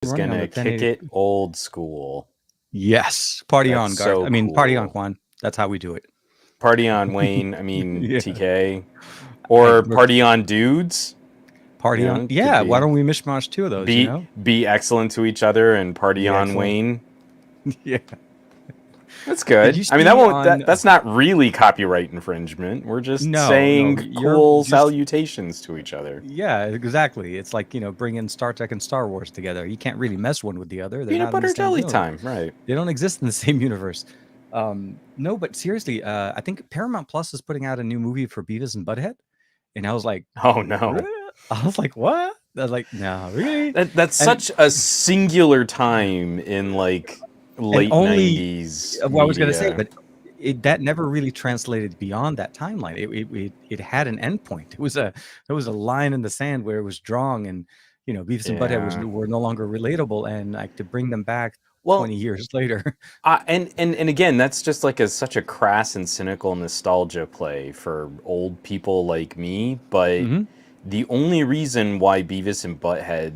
is running on the gonna kick 1080. it old school. Yes, party That's on, Garth. so I mean, party on, cool. Juan. That's how we do it. Party on, Wayne. I mean, Yeah. TK. Hey, Or look, party on, dudes. You party on. know, it could Yeah, why be. don't we mishmash two of those? Be excellent to each other and party Be on, excellent. Wayne. Yeah. That's Did good. you I mean, that see won't. on? That's not really copyright infringement. We're just No, no. saying You're cool just. salutations to each other. Yeah, exactly. It's like bringing Star Trek and Star Wars together. You can't really mess one with the other. They're Peanut not in the butter same jelly universe. time, right? They don't exist in the same universe. No, but seriously, I think Paramount Plus is putting out a new movie for Beavis and Butthead, and I was like, Oh no. "Really?" I was like, what? I was like, no, really? That's And such a singular time in like and late only '90s what I was gonna say, media. but that never really translated beyond that timeline. It had an endpoint. It was a line in the sand where it was drawn, and Beavis and Butthead Yeah. were no longer relatable, and like to bring them back Well, 20 years later. and again, that's just like such a crass and cynical nostalgia play for old people like me. But Hmm. the only reason why Beavis and Butthead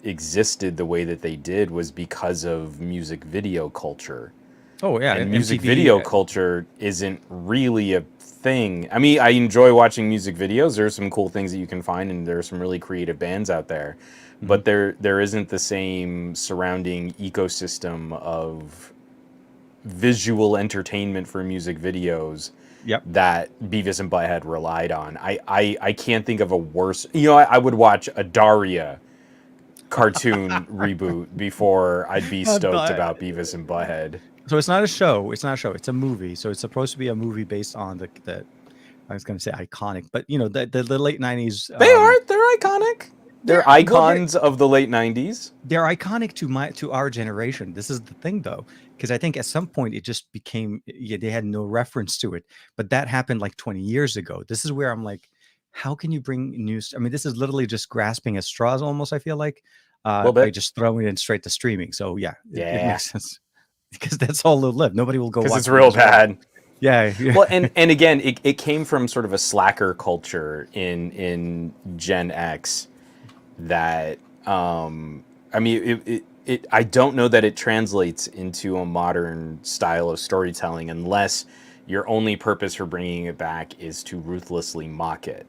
existed the way that they did was because of music video culture. Oh yeah, And music MTV. video culture isn't really a thing. I mean, I enjoy watching music videos. There are some cool things that you can find, and there are some really creative bands out there. Mhm. But there isn't the same surrounding ecosystem of visual entertainment for music videos Yep. that Beavis and Butthead relied on. I can't think of a worse. I would watch a Daria cartoon reboot before I'd be stoked But about Beavis and Butthead. so it's not a show. It's not a show. It's a movie. So it's supposed to be a movie based on the I was going to say iconic, but the late 90s. They are. They're iconic. They're Well, icons of the late '90s. they're iconic to our generation. This is the thing, though, because I think at some point it just became, yeah, they had no reference to it. But that happened like 20 years ago. This is where I'm like, how can you bring news? I mean, this is literally just grasping at straws, almost. I feel like A little by bit. just throwing it straight to streaming. So yeah, it Yeah. makes sense because that's all they'll live. Nobody will go Because watch it's them real themselves. bad. Yeah, yeah. Well, and again, it came from sort of a slacker culture in Gen X that I mean I don't know that it translates into a modern style of storytelling unless your only purpose for bringing it back is to ruthlessly mock it.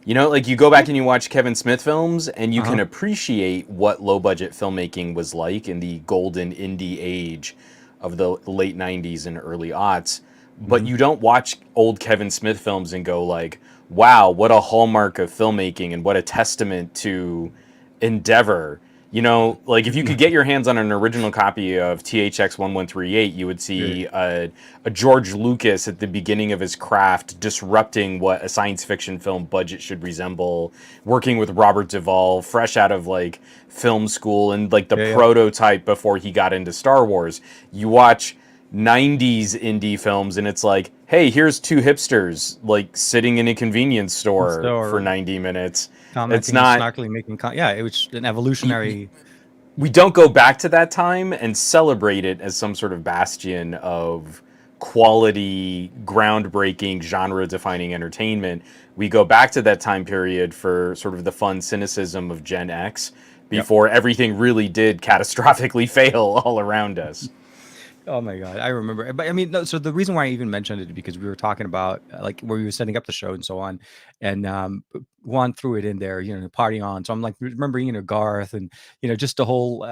Like you go back and you watch Kevin Smith films and you can Uh-huh. appreciate what low budget filmmaking was like in the golden indie age of the late 90s and early aughts, but Hmm. you don't watch old Kevin Smith films and go like, "Wow, what a hallmark of filmmaking and what a testament to endeavor." Like if you could get your hands on an original copy of THX 1138, you would Yeah. see a George Lucas at the beginning of his craft disrupting what a science fiction film budget should resemble, working with Robert Duvall, fresh out of like film school and like the Yeah, yeah. prototype before he got into Star Wars. You watch 90s indie films and it's like, hey, here's two hipsters like sitting in a convenience store for So 90 minutes. It's commenting and not snarkily making yeah, it was an evolutionary. we don't go back to that time and celebrate it as some sort of bastion of quality, groundbreaking, genre defining entertainment. We go back to that time period for sort of the fun cynicism of Gen X Yep. before everything really did catastrophically fail all around us. Oh my God, I remember. But I mean, no, so the reason why I even mentioned it is because we were talking about like where we were setting up the show and so on, and Juan threw it in there, party on. So I'm like remembering, Garth and just the whole.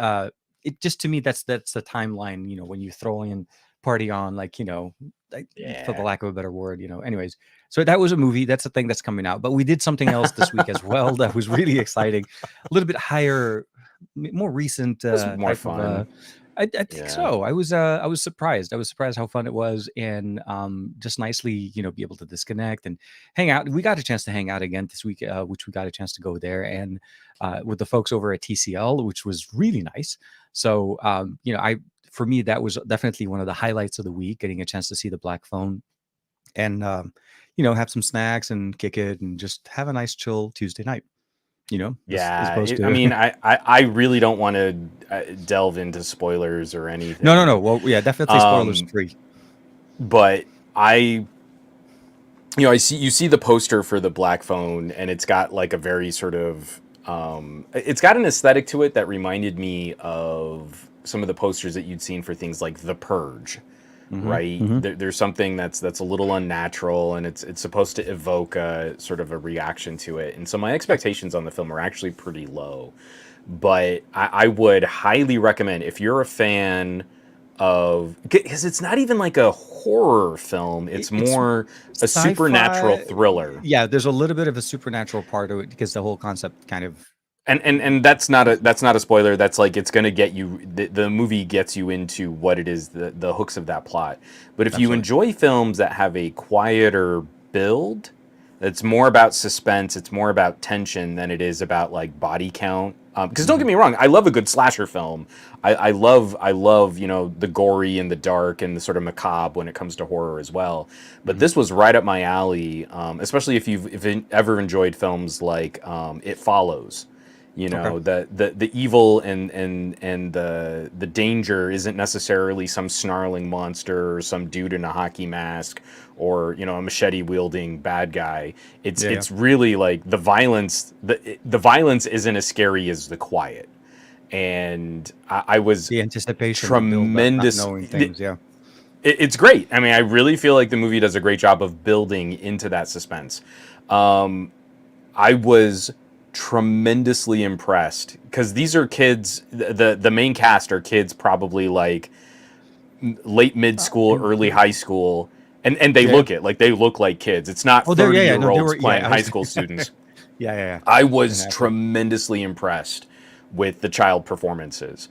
It just to me that's the timeline. When you throw in party on, like like, for the Yeah. lack of a better word. Anyways, so that was a movie. That's a thing that's coming out. But we did something else this week as well that was really exciting, a little bit higher, more recent It was more type of fun. I think Yeah. so. I was surprised. I was surprised how fun it was, and just nicely, be able to disconnect and hang out. We got a chance to hang out again this week, which we got a chance to go there and with the folks over at TCL, which was really nice. So, I for me that was definitely one of the highlights of the week, getting a chance to see the Black Phone and have some snacks and kick it and just have a nice chill Tuesday night. As Yeah, opposed I to mean, I really don't want to delve into spoilers or no, no, anything. no. Well, yeah, definitely spoilers Um, free. but I see the poster for the Black Phone, and it's got like a very sort of It's got an aesthetic to it that reminded me of some of the posters that you'd seen for things like The Purge, Hmm. right? Hmm. There's something that's a little unnatural, and it's supposed to evoke a sort of a reaction to it. And so my Yeah. expectations on the film are actually pretty low. But I would highly recommend, if you're a fan of, because it's not even like a horror film, it's It's more a supernatural sci-fi. thriller. Yeah, there's a little bit of a supernatural part to it because the whole concept kind of. And that's not a spoiler. That's like, it's going to get you, the movie gets you into what it is, the hooks of that plot. But if you Absolutely. enjoy films that have a quieter build, it's more about suspense, it's more about tension than it is about like body count. Because don't Hmm. get me wrong, I love a good slasher film. I love the gory and the dark and the sort of macabre when it comes to horror as well. But Hmm. this was right up my alley, especially if you ever enjoyed films like It Follows. Okay. The evil and the danger isn't necessarily some snarling monster or some dude in a hockey mask or a machete wielding bad guy. It's Yeah, yeah. it's really like the violence isn't as scary as the quiet. And I was The anticipation, that build up, not tremendous. knowing things. Yeah. It's great. I mean, I really feel like the movie does a great job of building into that suspense. I was tremendously impressed because these are kids. The main cast are kids, probably like late mid school, And early high school, and they yeah, yeah. look like kids. It's not Oh, there. Yeah, 30 yeah. year No, they olds were. Yeah, playing I high was. school Yeah, students. yeah, yeah. I And was accurate. tremendously impressed with the child performances.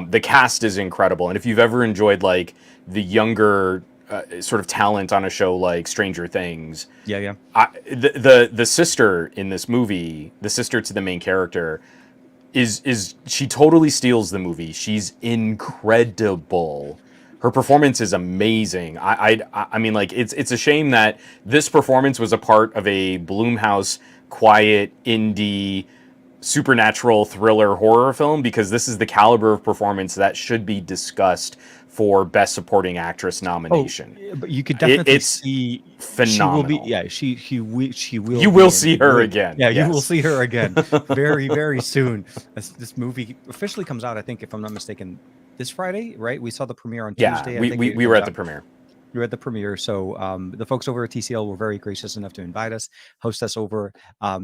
The cast is incredible, and if you've ever enjoyed like the younger sort of talent on a show like Stranger Things, Yeah, yeah. the sister in this movie, the sister to the main character, is she totally steals the movie. She's incredible. Her performance is amazing. I mean, like, it's a shame that this performance was a part of a Blumhouse quiet indie supernatural thriller horror film, because this is the caliber of performance that should be discussed for best supporting actress Oh, nomination. yeah, but you could definitely It's see she will be. phenomenal. Yeah, she will You will be in see her way. again. Yeah, you will Yes. see her again very, very soon. This movie officially comes out, I think, if I'm not mistaken, this Friday, right? We saw the premiere on Yeah, Tuesday. I we, think we, it we were comes at the out. premiere. You were at the premiere. So the folks over at TCL were very gracious enough to invite us, host us over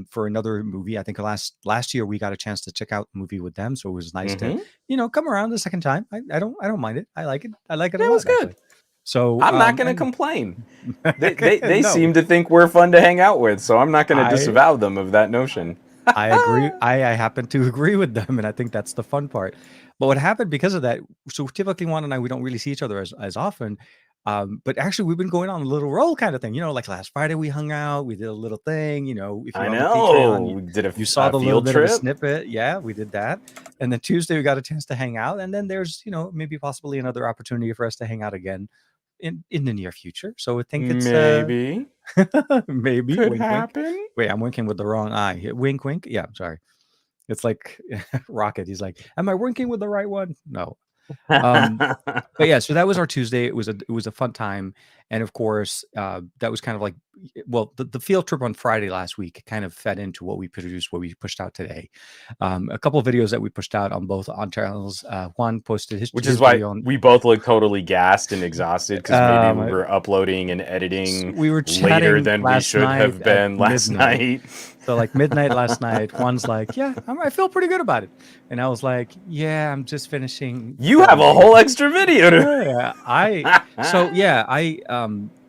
for another movie. I think last year we got a chance to check out the movie with them, so it was nice to Mm-hmm. come around the second time. I don't mind it. I like it. I like it a Yeah, it was lot good. actually. So I'm not going to and complain. They no, seem to think we're fun to hang out with, so I'm not going to I disavow them of that notion. I agree. I happen to agree with them, and I think that's the fun part. But what happened because of that? So typically, Juan and I, we don't really see each other as often. But actually, we've been going on a little roll kind of thing. Like last Friday we hung out, we did a little thing. If I you're on the Patreon, know. We did you saw a the little field bit of a trip. snippet. Yeah, we did that. And then Tuesday we got a chance to hang out, and then there's maybe possibly another opportunity for us to hang out again in the near future. So I think it's Maybe. maybe Could wink wink. happen. Wait, I'm winking with the wrong eye. Wink wink. Yeah, I'm sorry. It's like Rocket. He's like, "Am I winking with the right one?" No. Um, but yeah, so that was our Tuesday. It was a fun time, and of course, that was kind of like, well, the field trip on Friday last week kind of fed into what we produced, what we pushed out today. A couple of videos that we pushed out on channels. Juan posted his Which is his why video on. we both look totally gassed and exhausted, because maybe we I- were uploading and editing we were later chatting than we last should night have at been last midnight. night. So like midnight last night, Juan's like, "Yeah, I feel pretty good about it," and I was like, "Yeah, I'm just finishing You have a filming." whole extra video to. Yeah,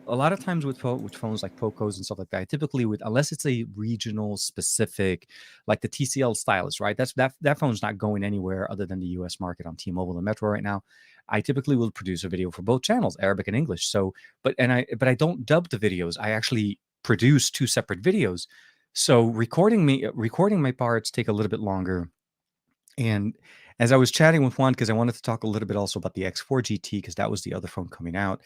a lot of times with phones like POCOs and stuff like that, I typically would, unless it's a regional specific, like the TCL stylus, right? That phone's not going anywhere other than the US market on T-Mobile and Metro right now. I typically will produce a video for both channels, Arabic and English. So, but I don't dub the videos. I actually produce two separate videos. So recording my parts take a little bit longer. And as I was chatting with Juan, because I wanted to talk a little bit also about the X4 GT, because that was the other phone coming out.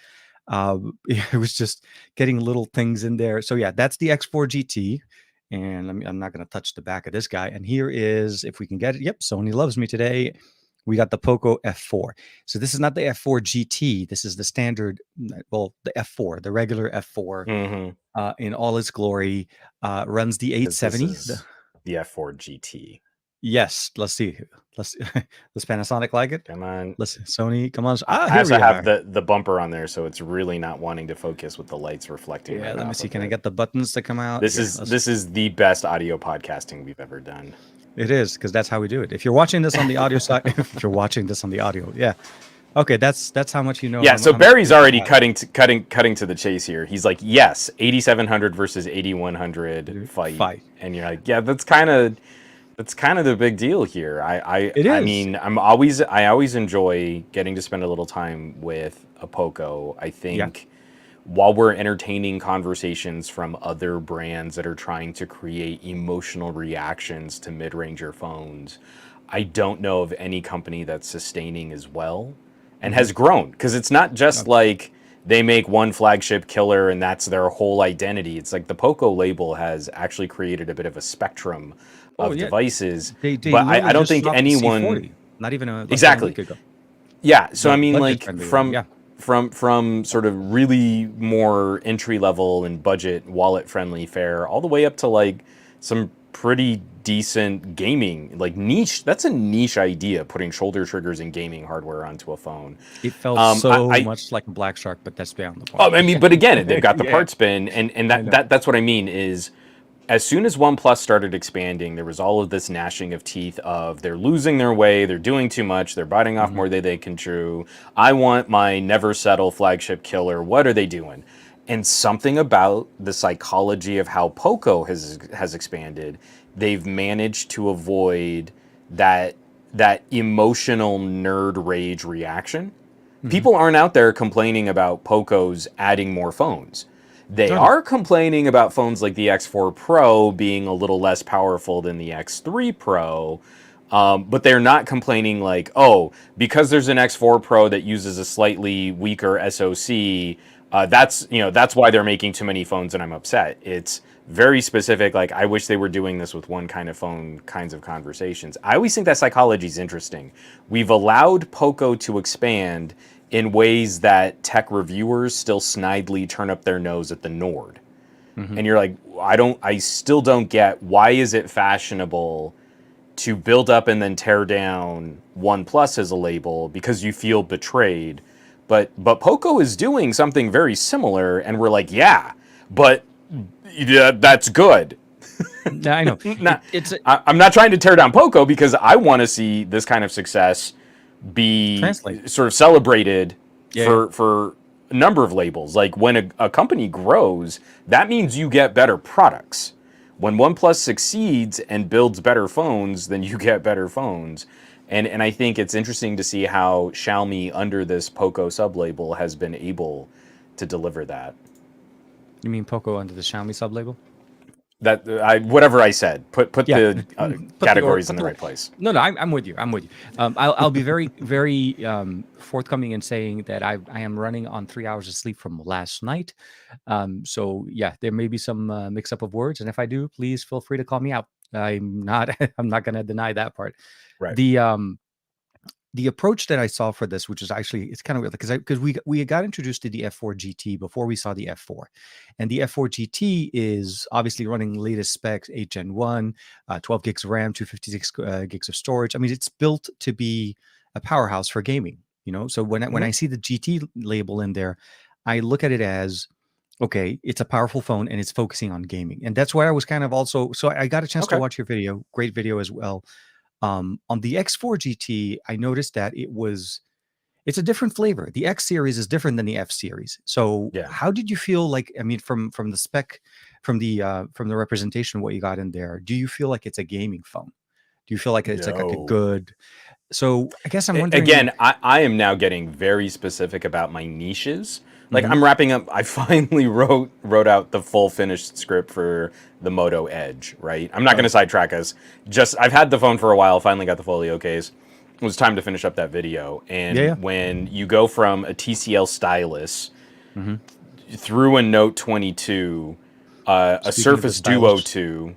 It was just getting little things in there. So yeah, that's the X4 GT. And I'm not going to touch the back of this guy. And here is, if we can get it. Yep, Sony loves me today. We got the POCO F4. So this is not the F4 GT. This is the standard, well, the F4, the regular F4 Mm-hmm. in all its glory. Runs the Because this 870. is the F4 GT. Yes. Let's see. Let's does Panasonic like it? Come on. Let's Sony. Come on. I Here also we have are. the bumper on there, so it's really not wanting to focus with the lights reflecting Yeah. right Let me off see. of Can I it. get the buttons to come out? This Here. is the best audio podcasting we've ever done. It is, because that's how we do it. If you're watching this on the audio side, if you're watching this on the audio, yeah. Okay, that's how much you know. Yeah, so how much Barry's you already got. cutting to the chase here. He's like, yes, 8700 versus 8100 fight, Fight. and you're like, yeah, that's kind of the big deal here. It I is. mean, I always enjoy getting to spend a little time with a POCO. I Yeah. think while we're entertaining conversations from other brands that are trying to create emotional reactions to mid-ranger phones, I don't know of any company that's sustaining as well and Hmm. has grown, because it's not just Oh, like they make one flagship killer and that's their whole identity. It's like the POCO label has actually created a bit of a spectrum oh, of yeah. devices, They but I literally don't just think dropped the anyone. C40, not even less than a Exactly. week ago. Yeah, so I The mean, budget like friendly one. Yeah. from sort of really more entry level and budget wallet friendly fare, all the way up to like some pretty decent gaming, like niche. That's a niche idea, putting shoulder triggers and gaming hardware onto a phone. It felt so I much like a Black Shark, but that's beyond the point. oh, I mean, but again, they've got the Yeah, part spin, and I know. that's what I mean is, as soon as OnePlus started expanding, there was all of this gnashing of teeth of they're losing their way, they're doing too much, they're biting off Hmm. more than they can chew. I want my never settle flagship killer. What are they doing? And something about the psychology of how POCO has expanded, they've managed to avoid that emotional nerd rage reaction. Hmm. People aren't out there complaining about POCOs adding more phones. They Oh, no. are complaining about phones like the X4 Pro being a little less powerful than the X3 Pro, but they're not complaining like, oh, because there's an X4 Pro that uses a slightly weaker SoC, that's why they're making too many phones and I'm upset. It's very specific. Like, I wish they were doing this with one kind of phone kinds of conversations. I always think that psychology is interesting. We've allowed POCO to expand in ways that tech reviewers still snidely turn up their nose at the Nord. Hmm. And you're like, I still don't get, why is it fashionable to build up and then tear down OnePlus as a label because you feel betrayed. But POCO is doing something very similar, and we're like, yeah, but yeah, that's good. I know. Not, It's a I'm not trying to tear down POCO, because I want to see this kind of success be translate. sort of celebrated Yeah, yeah. for a number of labels. Like, when a company grows, that means you get better products. When OnePlus succeeds and builds better phones, then you get better phones. And I think it's interesting to see how Xiaomi, under this POCO sublabel, has been able to deliver that. You mean Poco under the Xiaomi sublabel? That whatever I said, put Yeah. the categories in the Put right place. No, no, I'm with you. I'm with you. I'll be very, very forthcoming in saying that I am running on 3 hours of sleep from last night. So yeah, there may be some mix up of words, and if I do, please feel free to call me out. I'm not I'm not going to deny that part. Right. The the approach that I saw for this, which is actually, it's kind of weird, because we got introduced to the F4 GT before we saw the F4, and the F4 GT is obviously running latest specs, 8 Gen 1, 12 gigs of RAM, 256 gigs of storage. I mean, it's built to be a powerhouse for gaming. So when Hmm. I see the GT label in there, I look at it as, okay, it's a powerful phone and it's focusing on gaming, and that's why I was kind of also. So I got a chance to Okay. watch your video, great video as well. On the X4 GT, I noticed that it's a different flavor. The X series is different than the F series. So Yeah. how did you feel like, I mean, from the spec, from the representation, what you got in there, do you feel like it's a gaming phone? Do you feel like it's like a No. good, so I guess I'm wondering. Again, I am now getting very specific about my niches. Like, Mhm. I'm wrapping up. I finally wrote out the full finished script for the Moto Edge. Right. I'm not going to Oh, sidetrack us. Just, I've had the phone for a while. Finally got the folio case. It was time to finish up that video. yeah, yeah. And when you go from a TCL stylus Hmm. through a Note 22, a Speaking of the Surface Duo stylish, 2,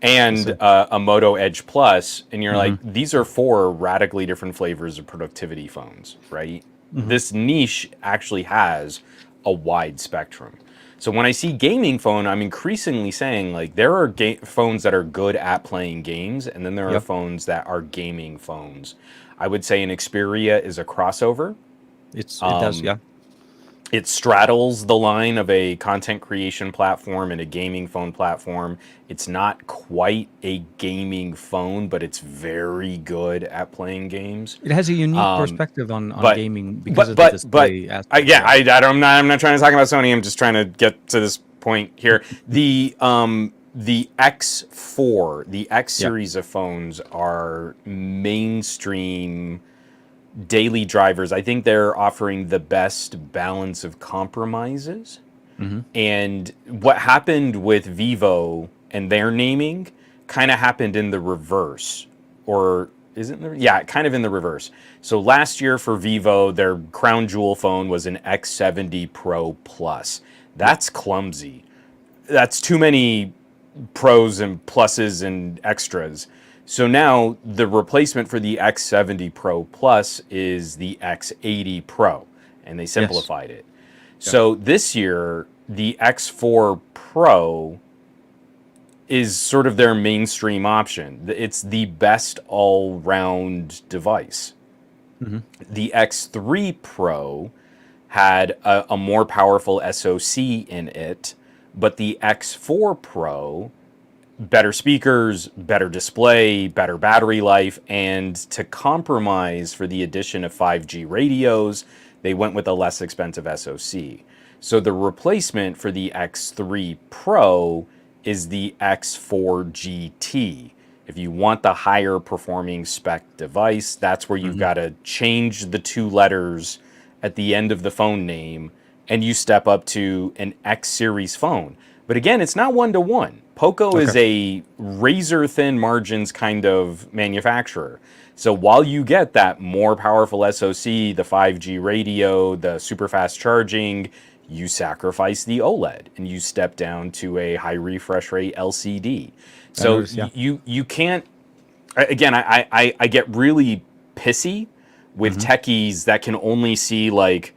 and listen. a Moto Edge Plus, and you're Hmm. like, these are four radically different flavors of productivity phones, right? Hmm. This niche actually has a wide spectrum. So when I see gaming phone, I'm increasingly saying like there are phones that are good at playing games, and then there are Yep. phones that are gaming phones. I would say an Xperia is a crossover. It does, yeah. It straddles the line of a content creation platform and a gaming phone platform. It's not quite a gaming phone, but it's very good at playing games. It has a unique perspective on But gaming because but of the but but display I, aspect. yeah, Yeah. I'm not trying to talk about Sony. I'm just trying to get to this point here. The X4, the X Yeah. series of phones are mainstream daily drivers. I think they're offering the best balance of compromises. Hmm. And what happened with Vivo and their naming kind of happened in the reverse. Or isn't there? Yeah, kind of in the reverse. So last year for Vivo, their crown jewel phone was an X70 Pro Plus. Yep. That's clumsy. That's too many pros and pluses and extras. So now the replacement for the X70 Pro Plus is the X80 Pro, and they Yes. simplified it. Yep. So this year, the X4 Pro is sort of their mainstream option. It's the best all round device. Hmm. The X3 Pro had a more powerful SoC in it, but the X4 Pro, better speakers, better display, better battery life, and to compromise for the addition of 5G radios, they went with a less expensive SoC. So the replacement for the X3 Pro is the X4 GT. If you want the higher performing spec device, that's where you've Hmm. got to change the two letters at the end of the phone name and you step up to an X series phone. But again, it's not one to one. POCO Okay. is a razor thin margins kind of manufacturer. So while you get that more powerful SoC, the 5G radio, the super fast charging, you sacrifice the OLED and you step down to a high refresh rate LCD. I So noticed. Yeah. you can't. Again, I get really pissy with Hmm. techies that can only see like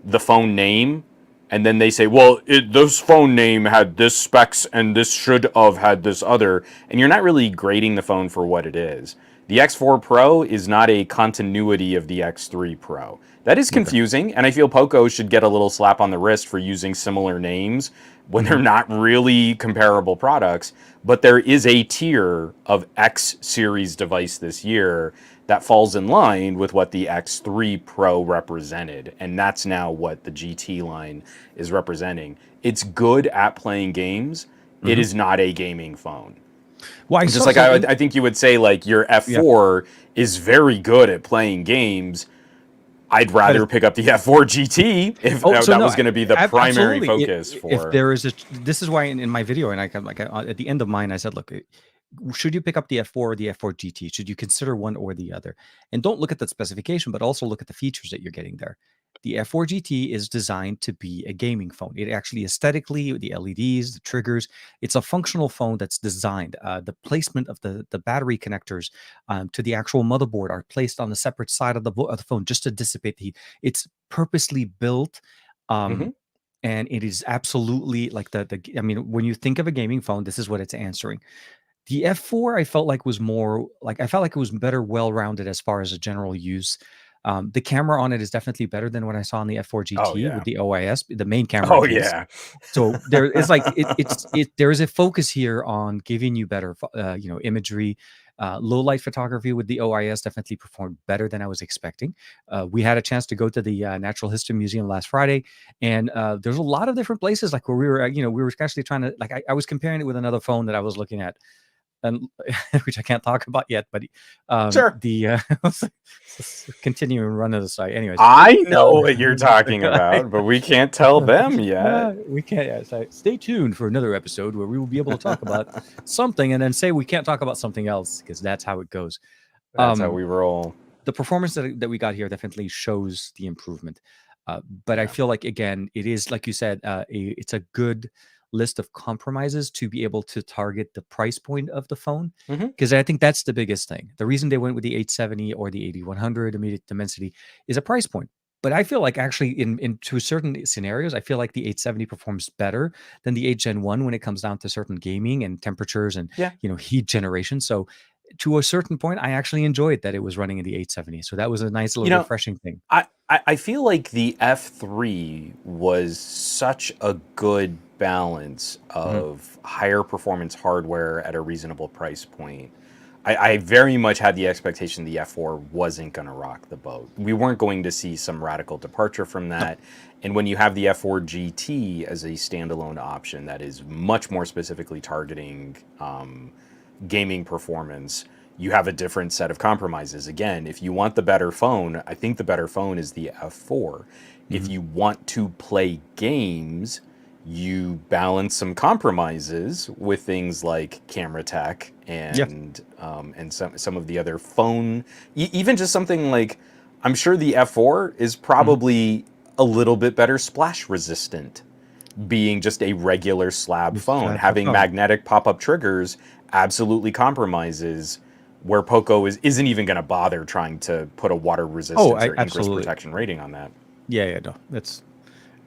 the phone name and then they say, well, this phone name had this specs and this should have had this other, and you're not really grading the phone for what it is. The X4 Pro is not a continuity of the X3 Pro. That is Okay. confusing, and I feel POCO should get a little slap on the wrist for using similar names when they're Hmm. not really comparable products. But there is a tier of X series device this year that falls in line with what the X3 Pro represented. And that's now what the GT line is representing. It's good at playing games. It Hmm. is not a gaming phone. Well, I Just saw like so I think you would say, like, your yeah, F4 is very good at playing games. I'd but rather pick up the F4 GT if oh, so that no, was going to be the primary absolutely. focus If for. there is a, this is why in my video, and I can like at the end of mine, I said, look, should you pick up the F4 or the F4 GT? Should you consider one or the other? And don't look at the specification, but also look at the features that you're getting there. The F4 GT is designed to be a gaming phone. It actually aesthetically, the LEDs, the triggers, it's a functional phone that's designed. The placement of the battery connectors to the actual motherboard are placed on the separate side of the phone just to dissipate the heat. It's purposely built. Mm-hmm. Um, and it is absolutely like I mean, when you think of a gaming phone, this is what it's answering. The F4 I felt like was more like I felt like it was better well-rounded as far as a general use. The camera on it is definitely better than what I saw on the F4 Oh GT with yeah. the OIS, the main camera Oh at least. yeah. So there is like there is a focus here on giving you better imagery. Low light photography with the OIS definitely performed better than I was expecting. We had a chance to go to the Natural History Museum last Friday, and there's a lot of different places like where we were, we were actually trying to like I was comparing it with another phone that I was looking at and which I can't talk about yet, but Sure. the continuing run of the site. Anyways, I know uh, what you're talking about, but we can't tell them yet. we can't. Yeah, so stay tuned for another episode where we will be able to talk about something and then say we can't talk about something else because that's how it goes. That's how Um, we roll. the performance that we got here definitely shows the improvement. But I Yeah. feel like again, it is like you said, it's a good list of compromises to be able to target the price point of the phone Mm-hmm. because I think that's the biggest thing. The reason they went with the 870 or the 8100 immediate dimensity is a price point. But I feel like actually in to certain scenarios, I feel like the 870 performs better than the 8 Gen 1 when it comes down to certain gaming and temperatures and Yeah. heat generation. So to a certain point, I actually enjoyed that it was running in the 870. So that was a nice You little know, refreshing thing. I feel like the F3 was such a good balance Mhm. of higher performance hardware at a reasonable price point. I very much had the expectation the F4 wasn't going to rock the boat. We weren't going to see some radical departure from No. that. And when you have the F4 GT as a standalone option that is much more specifically targeting gaming performance, you have a different set of compromises. Again, if you want the better phone, I think the better phone is the F4. If Mhm. you want to play games, you balance some compromises with things like camera tech Yeah. and some of the other phone, even just something like, I'm sure the F4 is Mhm. probably a little bit better splash resistant, being just a regular slab Just phone. grab the Having phone. magnetic pop-up triggers absolutely compromises where POCO isn't even going to bother trying to put a water Oh, resistance I or ingress absolutely. protection rating on that. Yeah, no. That's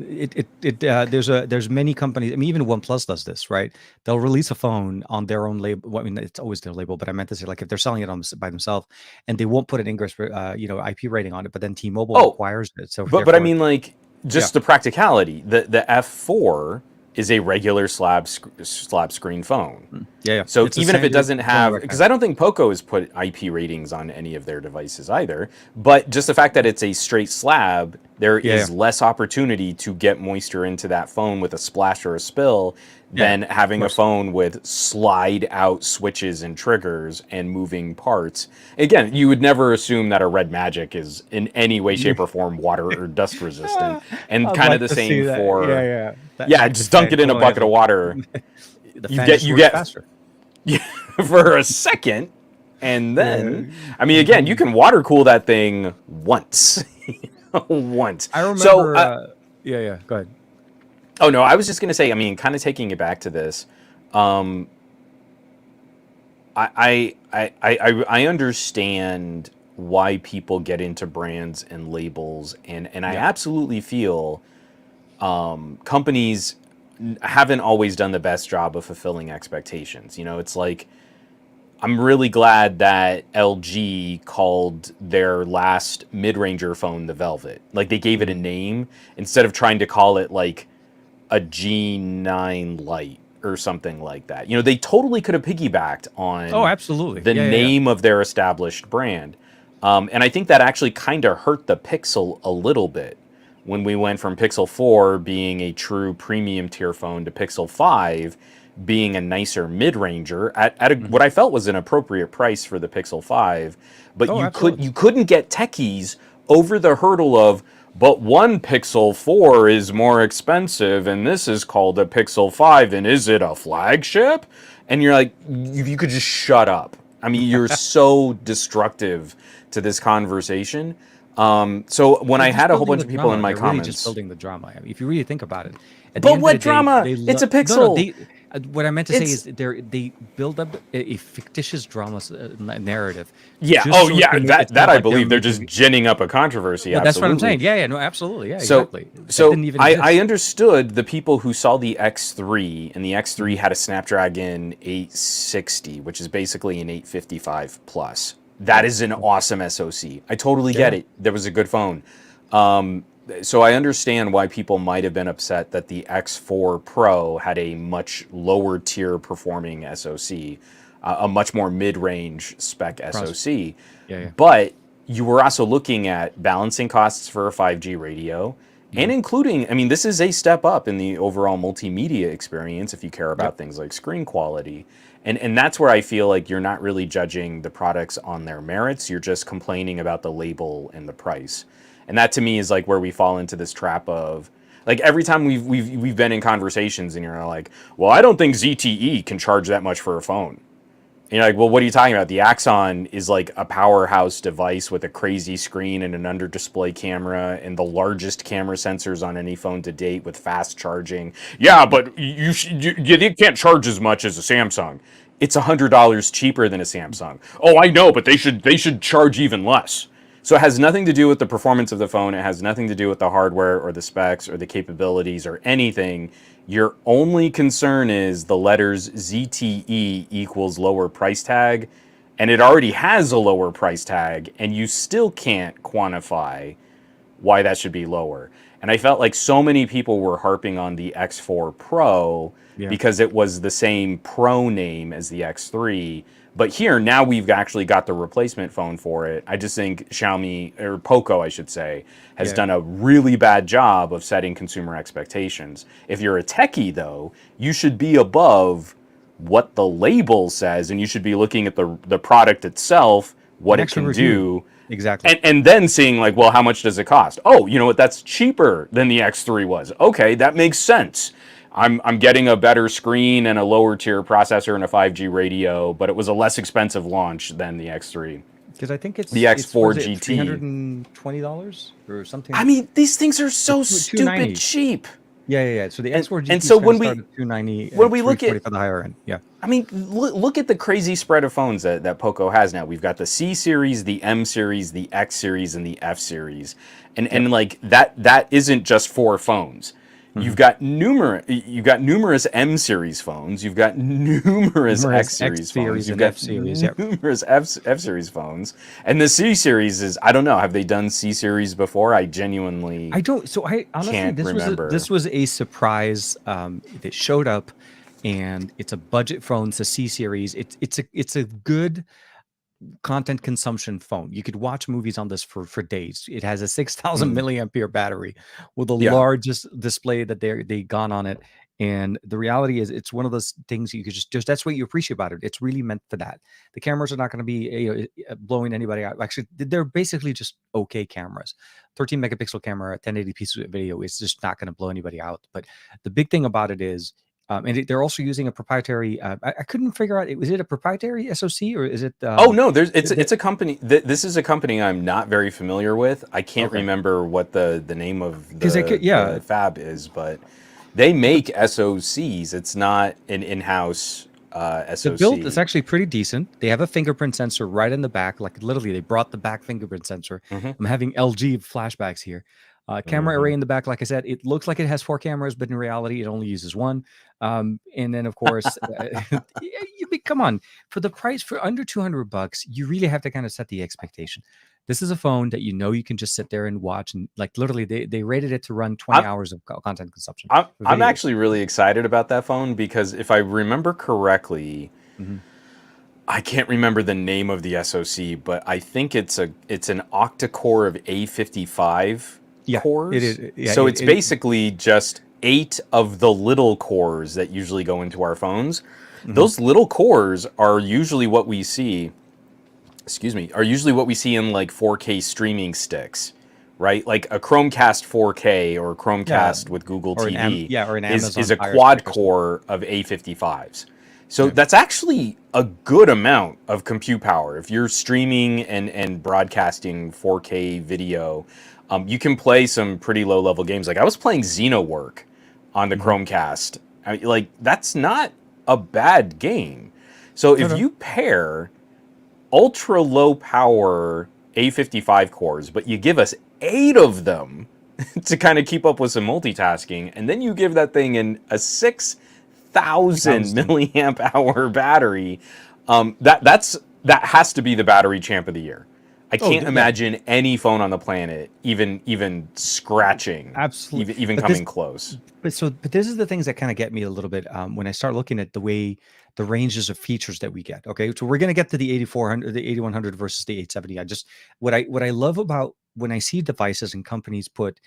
there's many companies. I mean, even OnePlus does this, right? They'll release a phone on their own label. Well, I mean, it's always their label, but I meant to say, like, if they're selling it by themselves, and they won't put an Ingress, IP rating on it, but then T-Mobile Oh, requires it. So but I therefore, mean, like, yeah. just the practicality. The F4 is a regular slab screen phone. Yeah. So It's the even if same. it doesn't It's only have, because rectangle. I don't think POCO has put IP ratings on any of their devices either, but just the fact that it's a straight slab, there Yeah, is less opportunity to get moisture into that phone with a splash or a spill yeah. than Of having a course. phone with slide out switches and triggers and moving parts. Again, you would never assume that a Red Magic is in any way, shape, or form water or dust resistant. And I'd kind of like the to see same that. Yeah, for, yeah. yeah, The just dunk fan it in a go ahead bucket of and water. the You fan get just you works get faster. for a second, and Yeah. then, I mean, again, you can water cool that thing once. Once. I So, remember. Yeah. Go ahead. oh no, I was just gonna say, I mean, kind of taking it back to this, um, I understand why people get into brands and labels, and I Yeah. absolutely feel companies haven't always done the best job of fulfilling expectations. It's like, I'm really glad that LG called their last mid-ranger phone the Velvet. Like, they gave it a Mhm. name instead of trying to call it like a G9 Lite or something like that. They totally could have piggybacked Oh, on absolutely. the Yeah. name of their established brand. And I think that actually kind of hurt the Pixel a little bit when we went from Pixel 4 being a true premium tier phone to Pixel 5 being a nicer mid-ranger Mhm. what I felt was an appropriate price for the Pixel 5, but Oh, you absolutely. couldn't get techies over the hurdle of, but one Pixel 4 is more expensive and this is called a Pixel 5 and is it a flagship? And you're like, you could just shut up. I mean, you're so destructive to this conversation. So when They're I just had a whole building bunch the of people in drama. my They're really just comments, building the drama. I mean, if you really think about it, at the but end of the what day, drama? they It's a no, Pixel. they. What I meant to say It's is they build up a fictitious drama narrative Yeah. just Oh, so yeah. it That sounds I like they're believe they're just making. ginning up a controversy. Well, that's what I'm Absolutely. saying. Yeah. No, absolutely. Yeah, So, exactly. That so didn't even I exist. understood the people who saw the X3, and the X3 Mhm. had a Snapdragon 860, which is basically an 855 plus. That Yeah. is an awesome SoC. I totally get Yeah. it. There was a good phone. Um, so I understand why people might have been upset that the X4 Pro had a much lower tier performing SoC, a much more mid-range spec Pros. SoC. Yeah. But you were also looking at balancing costs for a 5G radio and Hmm. including, I mean, this is a step up in the overall multimedia experience if you care Yep. about things like screen quality. And that's where I feel like you're not really judging the products on their merits. You're just complaining about the label and the price. And that to me is like where we fall into this trap of, like, every time we've been in conversations and you're like, well, I don't think ZTE can charge that much for a phone. And you're like, well, what are you talking about? The Axon is like a powerhouse device with a crazy screen and an under display camera and the largest camera sensors on any phone to date with fast charging. Yeah, Yep. but you can't charge as much as a Samsung. It's $100 cheaper than a Samsung. Oh, I know, but they should charge even less. So it has nothing to do with the performance of the phone. It has nothing to do with the hardware or the specs or the capabilities or anything. Your only concern is the letters ZTE equals lower price tag, and it already has a lower price tag, and you still can't quantify why that should be lower. And I felt like so many people were harping on the X4 Pro Yeah. because it was the same Pro name as the X3. But here, now we've actually got the replacement phone for it. I just think Xiaomi, or POCO, I should say, has Yeah. done a really bad job of setting consumer expectations. If you're a techie, though, you should be above what the label says, and you should be looking at the product itself, what And it actually can review it. do, Exactly. and then seeing like, well, how much does it cost? Oh, you know what? That's cheaper than the X3 was. Okay, that makes sense. I'm getting a better screen and a lower tier processor and a 5G radio, but it was a less expensive launch than the X3. Because I think The it's what X4 is it, GT. $320 or I something? mean, these things are Or so two stupid ninety. cheap. Yeah. So the X4 And GT so is going to start at 290 when and we look 340 at for the higher end. Yeah. I mean, look at the crazy spread of phones that POCO has now. We've got the C series, the M series, the X series, and the F series, Yep. and like that isn't just four phones. Mhm. You've got numerous M series phones. You've got numerous Numerous X X series phones. series You've and got F series. Yep. numerous F series phones, and the C series is, I don't know. Have they done C series before? I genuinely I don't. So I honestly, can't remember. this was a surprise that showed up, and it's a budget phone. It's a C series. It's a good content consumption phone. You could watch movies on this for days. It has a 6,000 Mm, milliampere battery with the yeah. largest display that they got on it. And the reality is, it's one of those things you could just that's what you appreciate about it. It's really meant for that. The cameras are not going to be blowing anybody out. Actually, they're basically just okay cameras. 13 megapixel camera, 1080p video is just not going to blow anybody out. But the big thing about it is, they're also using a proprietary. I couldn't figure out. Was it a proprietary SoC or is it? Oh no, there's The it's a company. This is a company I'm not very familiar with. I can't Okay, remember what the name of because I could, yeah, the fab is, but they make SoCs. It's not an in-house the build is SoC. actually pretty decent. They have a fingerprint sensor right in the back, like literally they brought the back fingerprint sensor. Hmm. I'm having LG flashbacks here. Camera Hmm. array in the back, like I said, it looks like it has four cameras, but in reality, it only uses one. And then, of course, come on, for the price for under $200, you really have to kind of set the expectation. This is a phone that you know you can just sit there and watch, and like literally, they rated it to run 20 I'm hours of content consumption I'm videos. actually really excited about that phone because if I remember correctly, Mhm. I can't remember the name of the SoC, but I think it's an octa-core of A55 Yeah, it cores. is. Yeah, So it's basically just 8 of the little cores that usually go into our phones. mhm. Those little cores are usually what we see, excuse me, are usually what we see in like 4K streaming sticks, right? Like a Chromecast 4K or a Yeah, Chromecast with Google or TV or an is Amazon a Fire quad Stick or something. core of A55s. So Yeah. that's actually a good amount of compute power. If you're streaming and broadcasting 4K video, you can play some pretty low level games. Like I was playing Xenowork on the Mhm. Chromecast. Like that's not a bad game. So No, if no. you pair ultra low power A55 cores, but you give us 8 of them to kind of keep up with some multitasking, and then you give that thing a 6,000 1,000. milliamp hour battery, that has to be the battery champ of the year. I Oh, can't yeah, imagine any phone on the planet even scratching, absolutely. even But this coming close. but this is the things that kind of get me a little bit when I start looking at the way the ranges of features that we get. Okay, so we're gonna get to the 8400, the 8100 versus the 870. I just what I love about when I see devices and companies put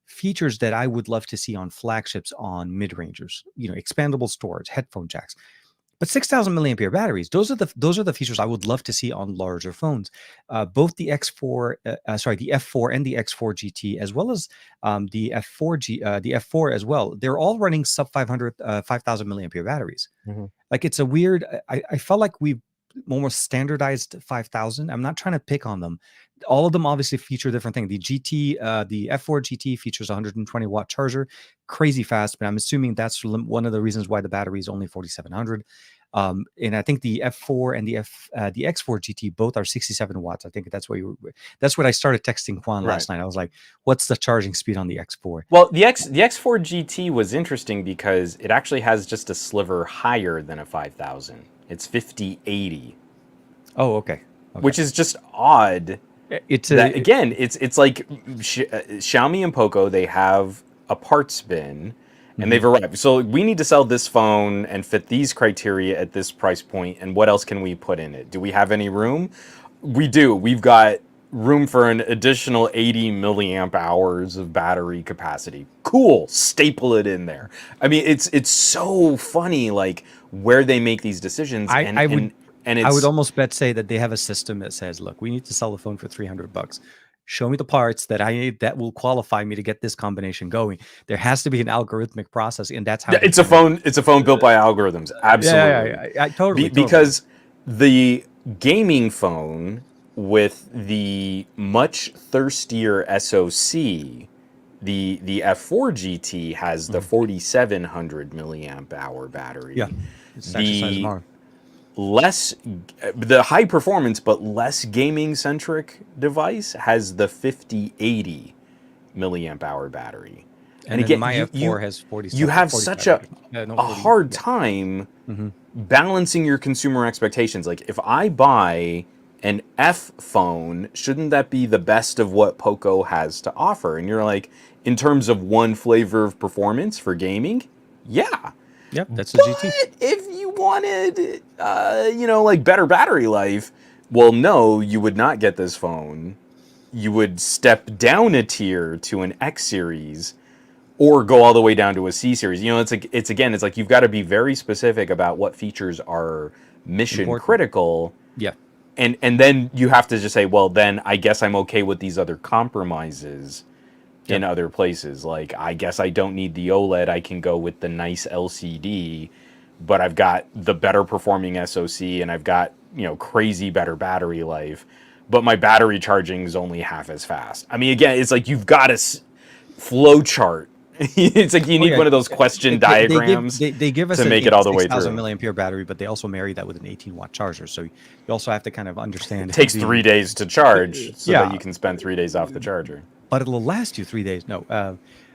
features that I would love to see on flagships on mid rangers, expandable storage, headphone jacks. But 6,000 milliampere batteries, those are the features I would love to see on larger phones. Both the the F4 and the X4 GT, as well as the F4 as well. They're all running sub 500, 5,000 milliampere batteries. Mhm. Like it's a weird. I felt like we've almost standardized 5,000. I'm not trying to pick on them. All of them obviously feature different things. The F4 GT features a 120-watt charger, crazy fast. But I'm assuming that's one of the reasons why the battery is only 4,700. And I think the F4 and the X4 GT both are 67 watts. I think that's what I started texting Juan Right. last night. I was like, "What's the charging speed on the X4?" Well, the X4 GT was interesting because it actually has just a sliver higher than a 5000. It's 5080, Oh, okay, okay. which is just odd. It's That a again, it's like Xiaomi and POCO. They have a parts bin, and mhm. they've arrived. So we need to sell this phone and fit these criteria at this price point. And what else can we put in it? Do we have any room? We do. We've got room for an additional 80 milliamp hours of battery capacity. Cool. Staple it in there. I mean, it's so funny, like where they make these decisions, I and I and would and I would it's almost bet say that they have a system that says, "Look, we need to sell the phone for $300. Show me the parts that I need that will qualify me to get this combination going." There has to be an algorithmic process, and that's how yeah, they kind of it's a phone built by algorithms. Absolutely. totally, totally. Because the gaming phone with the much thirstier SoC, the F4 GT has the Mhm. 4700 milliamp hour Yeah, battery. it's actually size The tomorrow. less the high performance but less gaming centric device has the 5080 milliamp hour battery. And And then again, my you F4 has you 47, have such 45 maybe. No, a 40. hard Yeah. time Mhm. balancing your consumer expectations. Like if I buy an F phone, shouldn't that be the best of what POCO has to offer? And you're like, in terms of one flavor of performance for gaming, yeah. Yep, that's a GT. But if you wanted, like better battery life, well, no, you would not get this phone. You would step down a tier to an X series or go all the way down to a C series. It's like you've got to be very specific about what features are mission Important. critical, Yeah. and then you have to just say, well, then I guess I'm okay with these other compromises in Yep. other places. Like I guess I don't need the OLED. I can go with the nice LCD, but I've got the better performing SoC and I've got, crazy better battery life, but my battery charging is only half as fast. I mean, again, it's like you've got a flow chart. It's like you Oh need yeah, one of those question they give diagrams they give us to an make it all the way 86,000 through. milliampere battery, but they also marry that with an 18-watt charger. So you also have to kind of It understand takes the 3 days to charge so that yeah, you can spend 3 days off the charger. but it'll last you 3 days. No,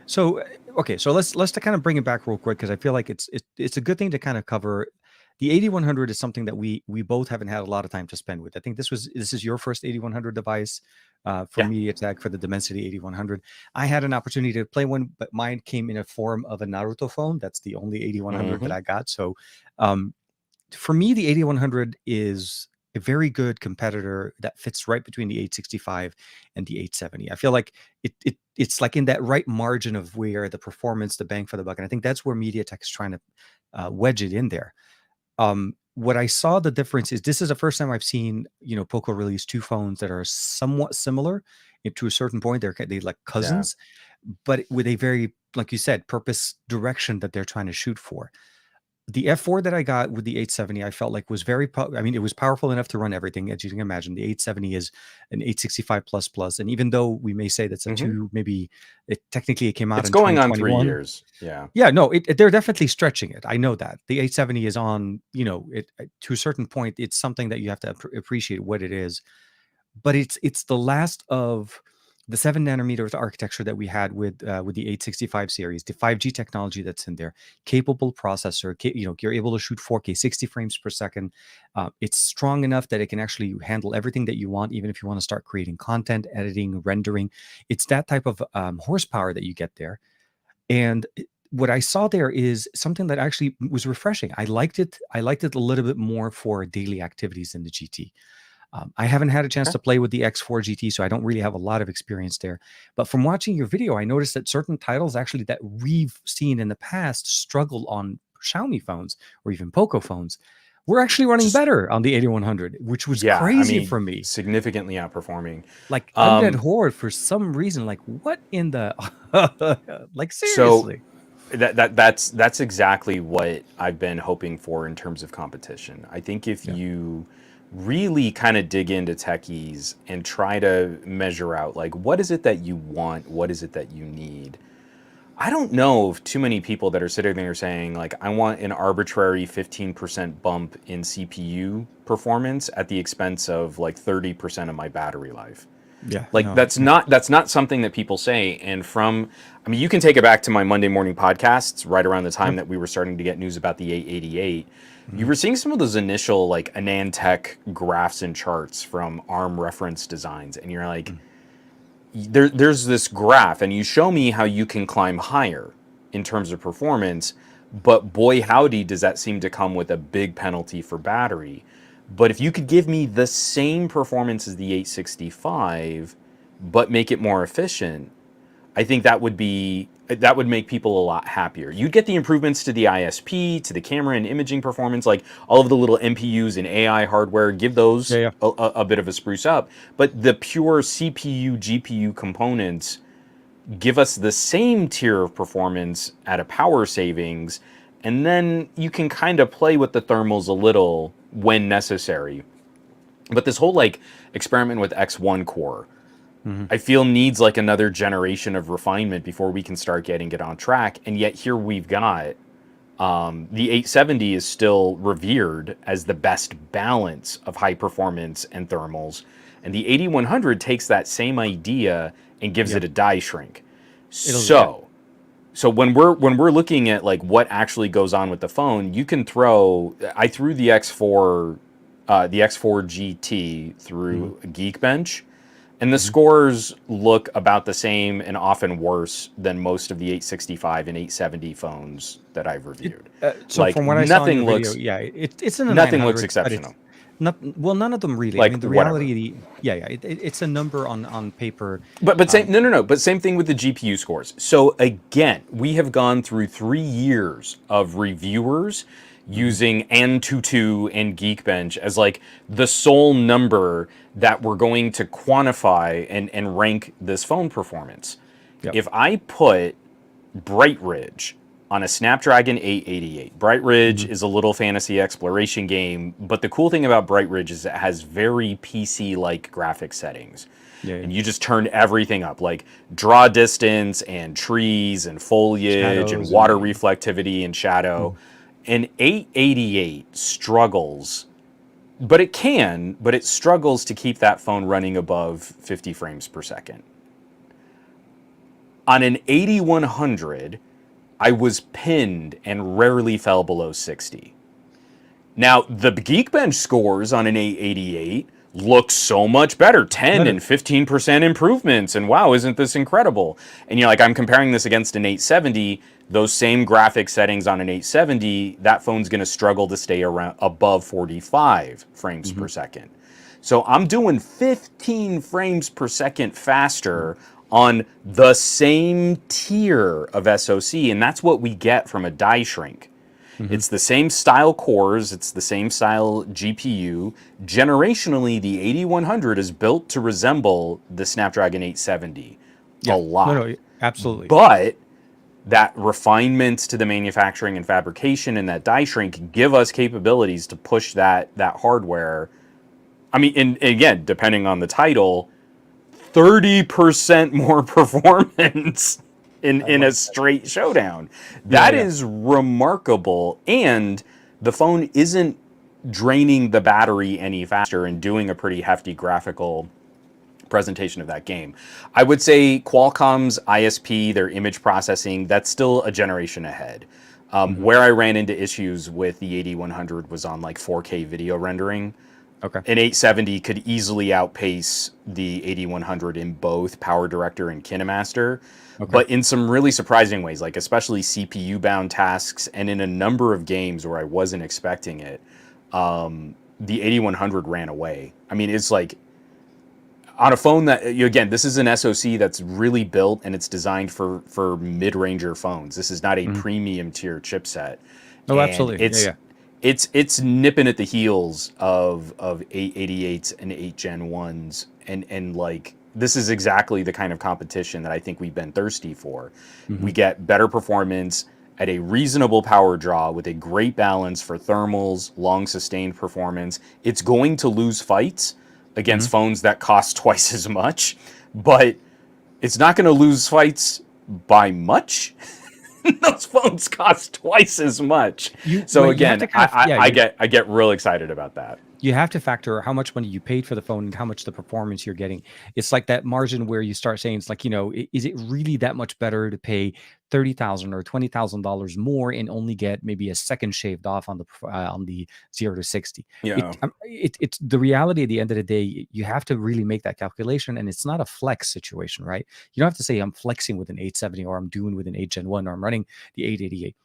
so okay, so let's to kind of bring it back real quick because I feel like it's a good thing to kind of cover. The 8100 is something that we both haven't had a lot of time to spend with. I think this is your first 8100 device for Yeah. MediaTek for the Dimensity 8100. I had an opportunity to play one, but mine came in a form of a Naruto phone. That's the only 8100 that Hmm. I got. So um, for me, the 8100 is a very good competitor that fits right between the 865 and the 870. I feel like it's like in that right margin of where the performance, the bang for the buck, and I think that's where MediaTek is trying to wedge it in there. What I saw the difference is this is the first time I've seen Poco release two phones that are somewhat similar to a certain point. They like Yeah. cousins, but with a very, like you said, purpose direction that they're trying to shoot for. The F4 that I got with the 870, I felt like was I mean, it was powerful enough to run everything, as you can imagine. The 870 is an 865 plus plus, and even though we may say that's a Hmm. two, maybe it came out It's in going on 2021. 3 years. Yeah. Yeah, no, they're definitely stretching it. I know that the 870 is on, to a certain point, it's something that you have to appreciate what it is, but it's the last of the 7 nanometers architecture that we had with the 865 series, the 5G technology that's in there, capable processor, you're able to shoot 4K 60 frames per second. It's strong enough that it can actually handle everything that you want, even if you want to start creating content, editing, rendering. It's that type of horsepower that you get there. And what I saw there is something that actually was refreshing. I liked it. I liked it a little bit more for daily activities in the GT. I haven't had a chance Okay. to play with the X4 GT, so I don't really have a lot of experience there. But from watching your video, I noticed that certain titles actually that we've seen in the past struggle on Xiaomi phones or even Poco phones were actually running Just better on the 8100, which was yeah. I crazy mean, for me. significantly outperforming. Like Undead Um, Horde for some reason, like what in the like so seriously? that's exactly what I've been hoping for in terms of competition. I think if Yeah. you really kind of dig into techies and try to measure out like what is it that you want, what is it that you need. I don't know of too many people that are sitting there saying, like, I want an arbitrary 15% bump in CPU performance at the expense of like 30% of my battery life. Yeah, Like no. that's not something that people say. And I mean, you can take it back to my Monday morning podcasts right around the time Yep. that we were starting to get news about the 888. You Mhm. were seeing some of those initial like AnandTech graphs and charts from ARM reference designs, and you're like, there's this graph, and you show me how you can climb higher in terms of performance, but boy howdy does that seem to come with a big penalty for battery. But if you could give me the same performance as the 865 but make it more efficient, I think that would make people a lot happier. You'd get the improvements to the ISP, to the camera and imaging performance, like all of the little MPUs and AI hardware, give Yeah, those yeah. a bit of a spruce up. But the pure CPU, GPU components give us the same tier of performance at a power savings, and then you can kind of play with the thermals a little when necessary. But this whole like experiment with X1 core, Mhm. I feel needs like another generation of refinement before we can start getting it on track. And yet here we've got the 870 is still revered as the best balance of high performance and thermals, and the 8100 takes that same idea and gives it Yep. a die shrink. Yeah. So when we're looking at like what actually goes on with the phone, you can throw. I threw the X4 GT Mhm. through Geekbench, and the Mhm. scores look about the same and often worse than most of the 865 and 870 phones that I've reviewed. So Like from what I saw in your video, it's in the nothing looks 900s, but it's exceptional. not. Well, none of them really. I Like mean, the whatever. reality, yeah, yeah, it's a number on paper. But same Um, no. But same thing with the GPU scores. So again, we have gone through 3 years of reviewers mhm. using Antutu and Geekbench as like the sole number that we're going to quantify and rank this phone performance. Yep. If I put Bright Ridge on a Snapdragon 888. Bright Ridge Mhm. is a little fantasy exploration game, but the cool thing about Bright Ridge is it has very PC-like graphic settings. Yeah, yeah. And you just turn everything up, like draw distance and trees and foliage and Shadows water and reflectivity and shadow. mhm. And 888 struggles, but it struggles to keep that phone running above 50 frames per second. On an 8100, I was pinned and rarely fell below 60. Now, the Geekbench scores on an 888 look so much better, 10 Better. and 15% improvements. And wow, isn't this incredible? And you're like, I'm comparing this against an 870. Those same graphic settings on an 870, that phone's going to struggle to stay around above 45 frames per Mhm. second. So I'm doing 15 frames per second Mhm. faster on the same tier of SoC, and that's what we get from a die shrink. Mhm. It's the same style cores, it's the same style GPU. Generationally, the 8100 is built to resemble the Snapdragon 870 a Yeah. No, lot. no, absolutely. But that refinements to the manufacturing and fabrication and that die shrink give us capabilities to push that hardware. I mean, and again, depending on the title, 30% more performance I in love a that. straight showdown. Yeah, That yeah. is remarkable. And the phone isn't draining the battery any faster and doing a pretty hefty graphical presentation of that game. I would say Qualcomm's ISP, their image processing, that's still a generation ahead. Mhm. Where I ran into issues with the 8100 was on like 4K video rendering. Okay. An 870 could easily outpace the 8100 in both Power Director and KineMaster, Okay. but in some really surprising ways, like especially CPU bound tasks and in a number of games where I wasn't expecting it, the 8100 ran away. I mean, it's like on a phone that again, this is an SoC that's really built and it's designed for mid-ranger phones. This is not a Mhm. premium tier chipset, Oh, and absolutely. Yeah, yeah. it's nipping at the heels of 888s and 8 Gen 1s, and like this is exactly the kind of competition that I think we've been thirsty for. We Mhm. get better performance at a reasonable power draw with a great balance for thermals, long sustained performance. It's going to lose fights against Mhm. phones that cost twice as much, but it's not going to lose fights by much. Those phones cost twice as much. So You have again, to kind of, yeah, I get real excited about that. you have to factor how much money you paid for the phone and how much the performance you're getting. It's like that margin where you start saying, it's like, is it really that much better to pay 30,000 or $20,000 more and only get maybe a second shaved off on the 0 to 60? Yeah. It's the reality. At the end of the day, you have to really make that calculation, and it's not a flex situation, right? You don't have to say I'm flexing with an 870 or I'm doing with an 8 Gen 1 or I'm running the 888.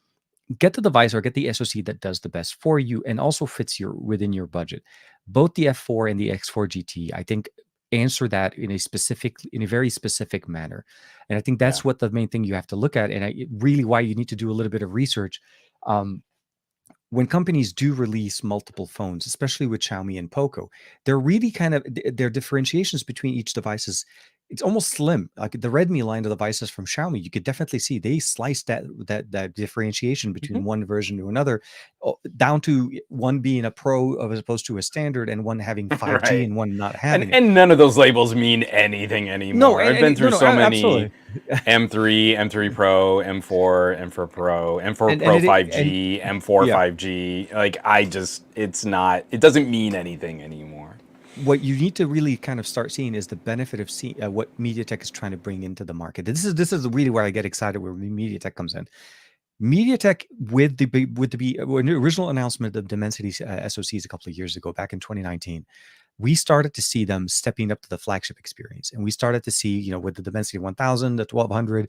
Get the device or get the SoC that does the best for you and also fits within your budget. Both the F4 and the X4 GT, I think, answer that in a very specific manner. And I think Yeah. that's what the main thing you have to look at, and really why you need to do a little bit of research. Um, when companies do release multiple phones, especially with Xiaomi and POCO, they're really kind of their differentiations between each device is, it's almost slim. Like the Redmi line of devices from Xiaomi, you could definitely see they sliced that differentiation between Mhm. one version to another, down to one being a Pro as opposed to a standard, and one having 5G Right. and one not having it. And none of those labels mean anything No, anymore. I've been no, through no, so many absolutely. M3, M3 Pro, M4, M4 Pro, M4 and Pro it and 5G, M4 yeah, 5G. Like it doesn't mean anything anymore. what you need to really kind of start seeing is the benefit of what MediaTek is trying to bring into the market. This is really where I get excited, where MediaTek comes in. MediaTek, when the original announcement of Dimensity SoCs a couple of years ago, back in 2019, we started to see them stepping up to the flagship experience, and we started to see, with the Dimensity 1000, the 1200,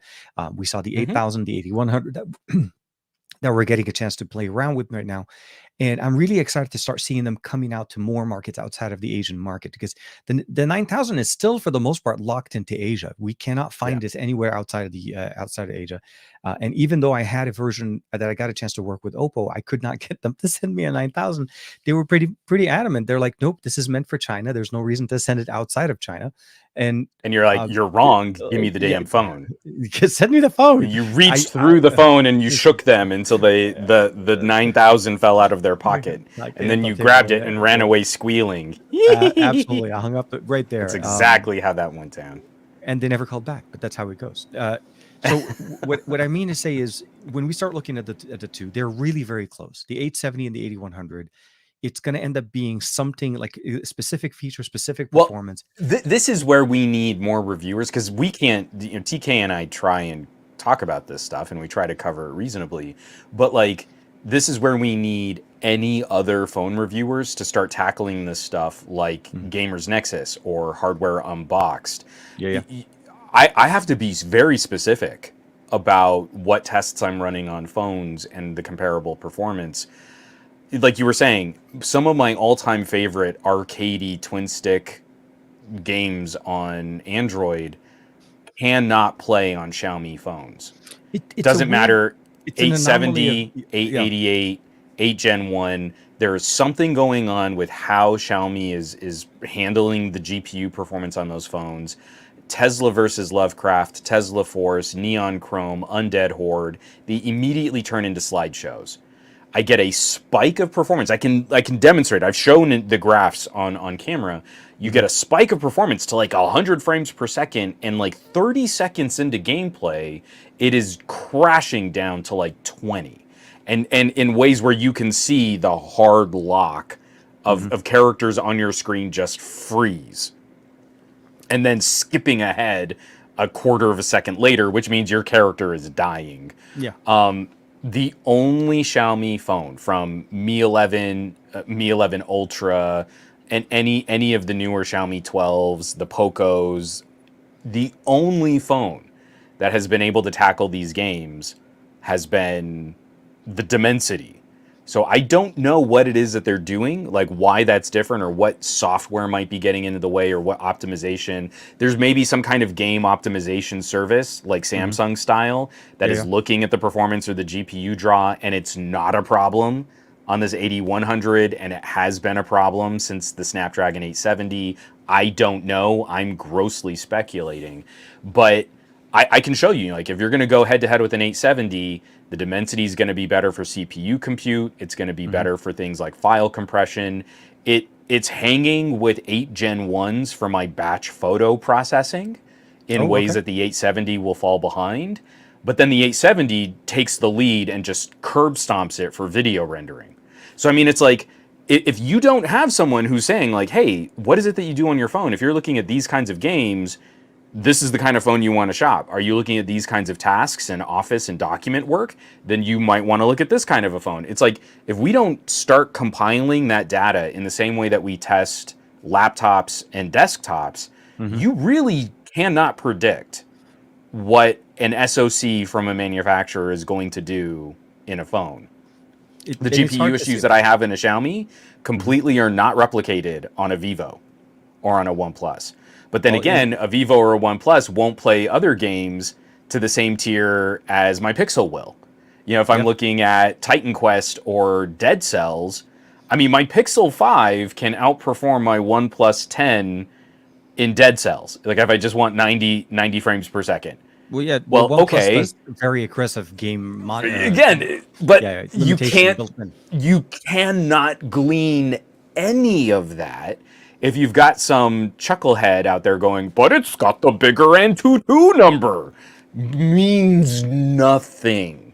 we saw the Hmm. 8000, the 8100 that we're getting a chance to play around with right now. And I'm really excited to start seeing them coming out to more markets outside of the Asian market, because the 9000 is still for the most part locked into Asia. We cannot Yeah. find this anywhere outside of Asia. And even though I had a version that I got a chance to work with Oppo, I could not get them to send me a 9000. They were pretty adamant. They're like, nope, this is meant for China. There's no reason to send it outside of China. And And you're like, uh, you're wrong. Give me the yeah, damn phone. send me the phone. You I, reached I through the phone and you shook them until the 9,000 fell out of their pocket, like and the then you table. grabbed it and ran away squealing. Absolutely. I hung up right That's there. exactly how that went down. And they never called back, but that's how it goes. So what I mean to say is, when we start looking at the two, they're really very close. The 870 and the 8100, it's going to end up being something like a specific feature, specific Well, performance. this is where we need more reviewers, because we can't. TK and I try and talk about this stuff, and we try to cover it reasonably. But like, this is where we need any other phone reviewers to start tackling this stuff, like Mhm. Gamers Nexus or Hardware Unboxed. Yeah, yeah. I have to be very specific about what tests I'm running on phones and the comparable performance. Like you were saying, some of my all-time favorite arcadey twin stick games on Android cannot play on Xiaomi phones. It's a Doesn't weird, matter, it's an anomaly of, 870, yeah. 888, 8 Gen 1. There is something going on with how Xiaomi is handling the GPU performance on those phones. Tesla versus Lovecraft, Tesla Force, Neon Chrome, Undead Horde, they immediately turn into slideshows. I get a spike of performance. I can demonstrate. I've shown the graphs on camera. You get Mhm. a spike of performance to like 100 frames per second, and like 30 seconds into gameplay, it is crashing down to like 20, and in ways where you can see the hard lock Mhm. of characters on your screen just freeze, and then skipping ahead a quarter of a second later, which means your character is dying. Yeah. The only Xiaomi phone from Mi 11, Mi 11 Ultra, and any of the newer Xiaomi 12s, the Pocos, the only phone that has been able to tackle these games has been the Dimensity. So I don't know what it is that they're doing, like why that's different, or what software might be getting into the way, or what optimization. There's maybe some kind of game optimization service, like Mhm. Samsung style, that Yeah, is yeah. looking at the performance or the GPU draw, and it's not a problem on this 8100, and it has been a problem since the Snapdragon 870. I don't know. I'm grossly speculating, but I can show you, like, if you're going to go head to head with an 870, the Dimensity is going to be better for CPU compute. It's going to be Mhm. better for things like file compression. It's hanging with 8 Gen 1s for my batch photo processing. in Oh, ways okay. that the 870 will fall behind. But then the 870 takes the lead and just curb stomps it for video rendering. So I mean, it's like if you don't have someone who's saying like, "Hey, what is it that you do on your phone? If you're looking at these kinds of games, this is the kind of phone you want to shop. Are you looking at these kinds of tasks and office and document work? Then you might want to look at this kind of a phone." It's like if we don't start compiling that data in the same way that we test laptops and desktops, Mm-hmm. you really cannot predict what an SoC from a manufacturer is going to do in a phone. The And it's GPU hard to issues say. that I have in a Xiaomi Mm-hmm. completely are not replicated on a Vivo or on a OnePlus. But then Well, again, a Vivo or a OnePlus won't play other games to the same tier as my Pixel will. You know, if I'm yeah. looking at Titan Quest or Dead Cells, I mean, my Pixel 5 can outperform my OnePlus 10 in Dead Cells. Like if I just want 90 frames per second. Well, yeah. Well, Well, OnePlus okay, does very aggressive game again, but yeah, you limitation can't, built in. you cannot glean any of that if you've got some chucklehead out there going, but it's got the bigger Antutu number. Means nothing.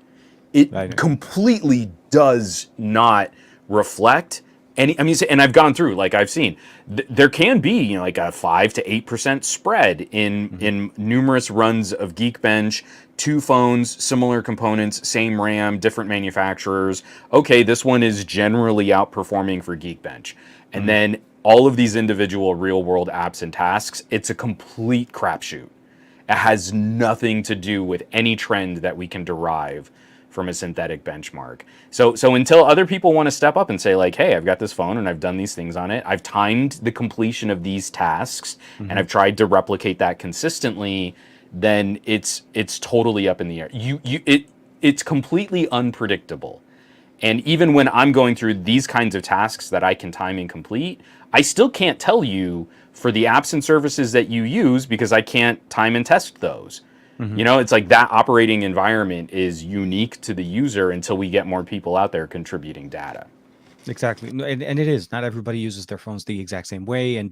I know. It completely does not reflect any. I mean, and I've gone through, like I've seen, there can be, you know, like a 5 to 8% spread Mm-hmm. in numerous runs of Geekbench. Two phones, similar components, same RAM, different manufacturers. Okay, this one is generally outperforming for Geekbench, and Mm-hmm. then all of these individual real world apps and tasks, it's a complete crapshoot. It has nothing to do with any trend that we can derive from a synthetic benchmark. So until other people want to step up and say like, "Hey, I've got this phone and I've done these things on it. I've timed the completion of these tasks and Mm-hmm. I've tried to replicate that consistently," then it's totally up in the air. It's completely unpredictable. And even when I'm going through these kinds of tasks that I can time and complete, I still can't tell you for the apps and services that you use because I can't time and test those. Mm-hmm. You know, it's like that operating environment is unique to the user until we get more people out there contributing data. Exactly. No, and it is. Not everybody uses their phones the exact same way. And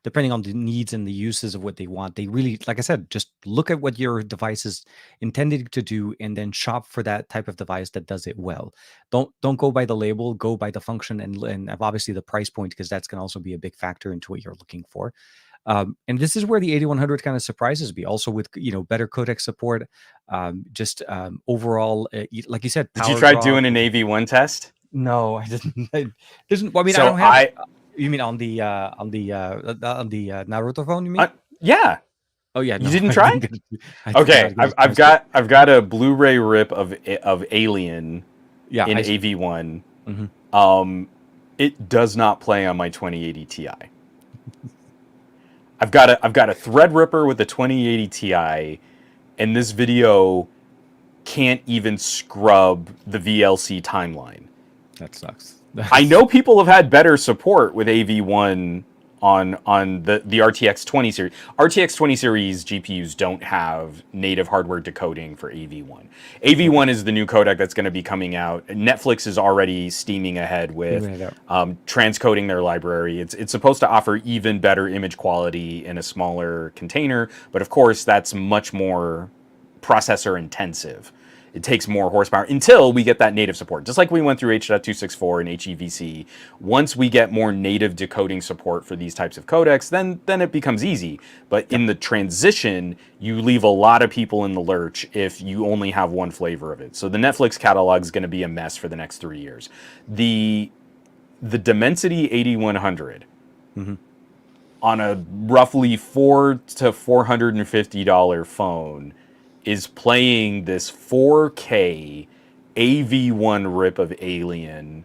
depending on the needs and the uses of what they want, they really, like I said, just look at what your device is intended to do and then shop for that type of device that does it well. Don't go by the label, go by the function and obviously the price point, because that's going to also be a big factor into what you're looking for. And this is where the 8100 kind of surprises me. Also with better codec support, just overall, like you said, Did you power try draw. doing an AV1 test? No, I didn't. I didn't. Well, I mean, I So don't have it. I, You mean on the Naruto phone? You mean? yeah, Oh yeah, you no, didn't I try? didn't get. I did Okay, not get a I've chance to. got a Blu-ray rip of Alien Yeah, in I. AV1. Mhm. It does not play on my 2080 Ti. I've got a Threadripper with a 2080 Ti, and this video can't even scrub the VLC timeline. That sucks. I know people have had better support with AV1 on the RTX 20 series. RTX 20 series GPUs don't have native hardware decoding for AV1. Okay. AV1 is the new codec that's going to be coming out. Netflix is already steaming ahead with Figuring it out. transcoding their library. It's supposed to offer even better image quality in a smaller container, but of course that's much more processor intensive. It takes more horsepower until we get that native support. Just like we went through H.264 and HEVC, once we get more native decoding support for these types of codecs, then it becomes easy. But in the transition, you leave a lot of people in the lurch if you only have one flavor of it. So the Netflix catalog is going to be a mess for the next 3 years. The Dimensity 8100 Mhm. on a roughly $400 to $450 phone is playing this 4K AV1 rip of Alien,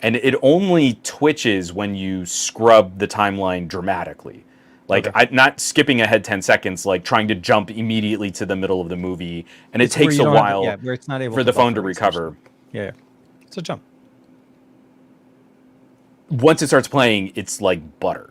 and it only twitches when you scrub the timeline dramatically. Like, Okay. not skipping ahead 10 seconds, like trying to jump immediately to the middle of the movie, and it It's where takes you a don't have. Yeah, while where it's not able for to the phone to buffer essentially. recover. Yeah, yeah. It's a jump. Once it starts playing, it's like butter.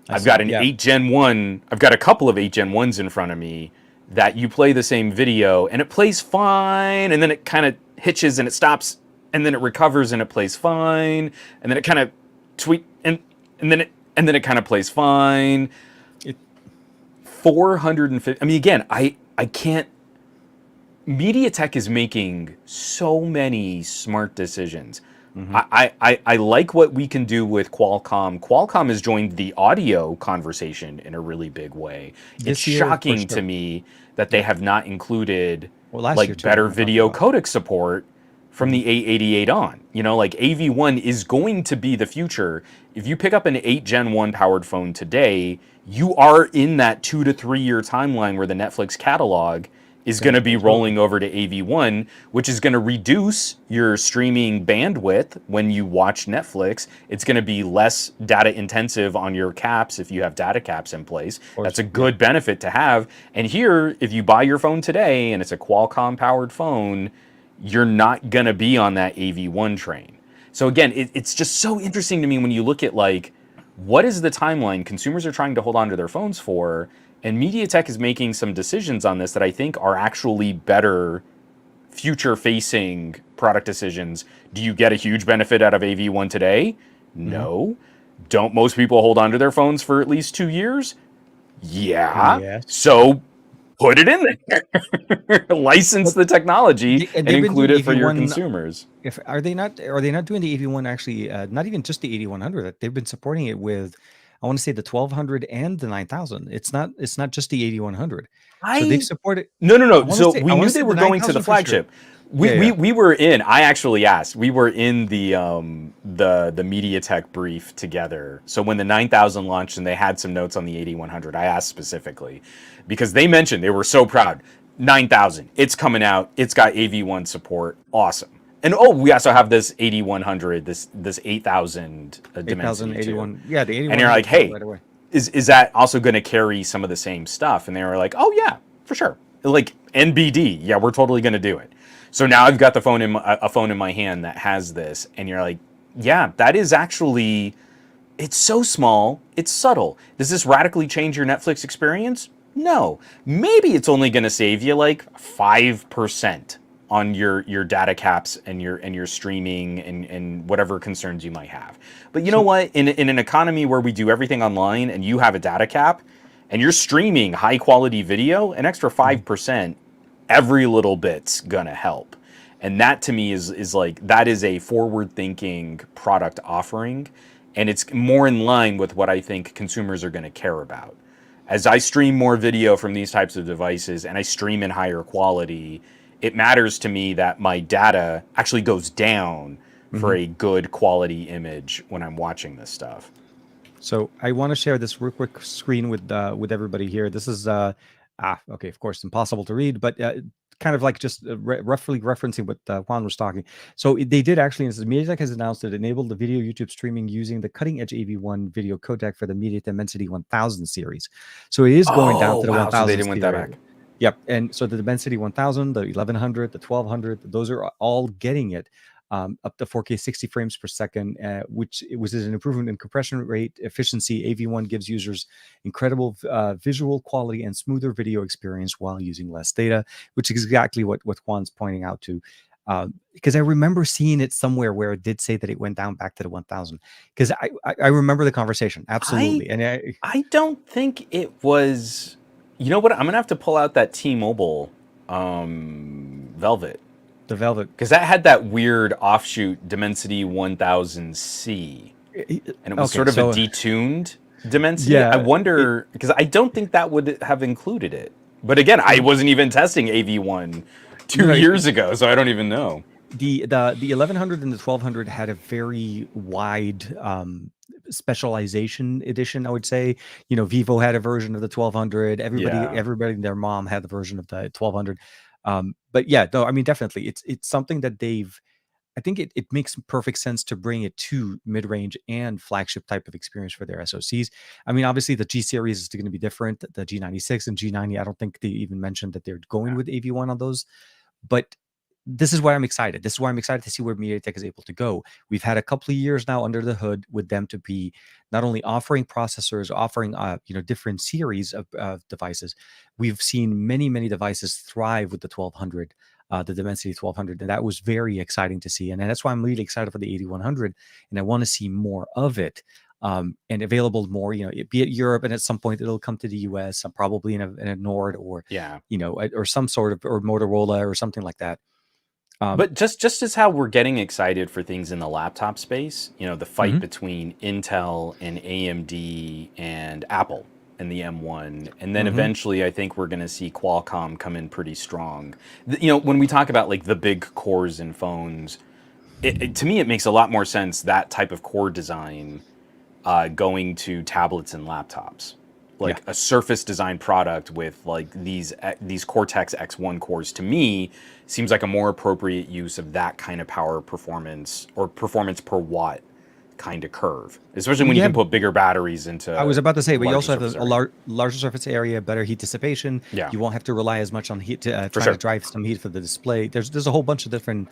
I I've see. got an Yeah. 8 Gen 1, I've got a couple of 8 Gen 1s in front of me that you play the same video and it plays fine, and then it kind of hitches and it stops, and then it recovers and it plays fine, and then it kind of tweet and then it kind of plays fine. It. 450. I mean, again, I can't. MediaTek is making so many smart decisions. Hmm. I like what we can do with Qualcomm. Qualcomm has joined the audio conversation in a really big way. It's This year for shocking to sure. me that they Yep. have not included Well, last year like too, when better we talked video about. codec support from Hmm. the 888 on. You know, like AV1 is going to be the future. If you pick up an 8 Gen 1 powered phone today, you are in that 2 to 3 year timeline where the Netflix catalog is going Gonna to be change over. rolling over to AV1, which is going to reduce your streaming bandwidth when you watch Netflix. It's going to be less data intensive on your caps if you have data caps in place. Of That's course. a Yep. good benefit to have. And here, if you buy your phone today and it's a Qualcomm powered phone, you're not going to be on that AV1 train. So again, it's just so interesting to me when you look at like what is the timeline consumers are trying to hold on to their phones for, and MediaTek is making some decisions on this that I think are actually better future facing product decisions. Do you get a huge benefit out of AV1 today? Hmm. No. Don't most people hold on to their phones for at least 2 years? Yeah. Yes. So put it in there. License But the technology and and they've been include doing it for your AV1. consumers. If are they not doing the AV1 actually? Not even just the 8100. They've been supporting it with, I want to say, the 1200 and the 9000. It's not just the 8100. So they've I supported. No, no, I no. want to So say I we want knew to they say were the going to the 9000 for sure. flagship. We Yeah, we yeah. we were in. I actually asked. We were in the MediaTek brief together. So when the 9000 launched and they had some notes on the 8100, I asked specifically because they mentioned they were so proud. 9000, it's coming out. It's got AV1 support. Awesome. And oh, we also have this 8100, this 8000 Dimensity too. 8081. Yeah, the And you're 8100 like, came out hey, right away. is that also going to carry some of the same stuff? And they were like, oh yeah, for sure. Like NBD, yeah, we're totally going to do it. So now I've got a phone in my hand that has this, and you're like, yeah, that is actually, it's so small, it's subtle. Does this radically change your Netflix experience? No. Maybe it's only going to save you like 5% on your data caps and your streaming and whatever concerns you might have. But you know So what? In an economy where we do everything online and you have a data cap and you're streaming high quality video, an extra mhm. 5%, every little bit's gonna help. And that to me is like that is a forward thinking product offering, and it's more in line with what I think consumers are going to care about. As I stream more video from these types of devices and I stream in higher quality, it matters to me that my data actually goes down for Mhm. a good quality image when I'm watching this stuff. So I want to share this real quick screen with everybody here. This is okay, of course, impossible to read, but kind of like just roughly referencing what Juan was talking. So they did actually, and it says MediaTek has announced it enabled the video YouTube streaming using the cutting edge AV1 video codec for the Media Dimensity 1000 series. So it is going down Oh to the wow! So they 1000 didn't want that series. back. Yep, and so the Dimensity 1000, the 1100, the 1200, those are all getting it up to 4K 60 frames per second, which was an improvement in compression rate efficiency. AV1 gives users incredible visual quality and smoother video experience while using less data, which is exactly what Juan's pointing out to. Because I remember seeing it somewhere where it did say that it went down back to the 1000. Because I remember the conversation I absolutely, and I don't think it was. You know what? I'm gonna have to pull out that T-Mobile Velvet the Velvet. because that had that weird offshoot Dimensity 1000C, and it was Okay, sort of a so detuned Dimensity. I yeah, it wonder because I don't think that would have included it. But again, I wasn't even testing AV1 no, two no, years ago, so I don't even know. the 1100 and the 1200 had a very wide specialization edition, I would say. Vivo had a version of the 1200. everybody Yeah, everybody and their mom had the version of the 1200. But yeah, no, I mean, definitely it's something that they've, I think it makes perfect sense to bring it to mid-range and flagship type of experience for their SoCs. I mean, obviously the G series is going to be different. The G96 and G90, I don't think they even mentioned that they're going with AV1 on those. But this is why I'm excited. This is why I'm excited to see where MediaTek is able to go. We've had a couple of years now under the hood with them to be not only offering processors, offering different series of devices. We've seen many devices thrive with the 1200, the Dimensity 1200, and that was very exciting to see. And that's why I'm really excited for the 8100, and I want to see more of it. and available more, be it Europe, and at some point it'll come to the US, probably in a Nord, or Yeah. or some sort of, or Motorola or something like that. But just as how we're getting excited for things in the laptop space, the fight Mhm. between Intel and AMD and Apple and the M1, and then Mhm. eventually I think we're going to see Qualcomm come in pretty strong. When we talk about like the big cores in phones, to me it makes a lot more sense that type of core design going to tablets and laptops, Yeah. like a Surface design product with like these Cortex X1 cores. To me, seems like a more appropriate use of that kind of power performance or performance per watt kind of curve, especially when We you can have put bigger batteries I was into about to say, but you larger also have surface a area. larger surface area, better heat dissipation. Yeah, You won't have to rely as much on heat to for trying to sure. drive some heat for the display. There's a whole bunch of different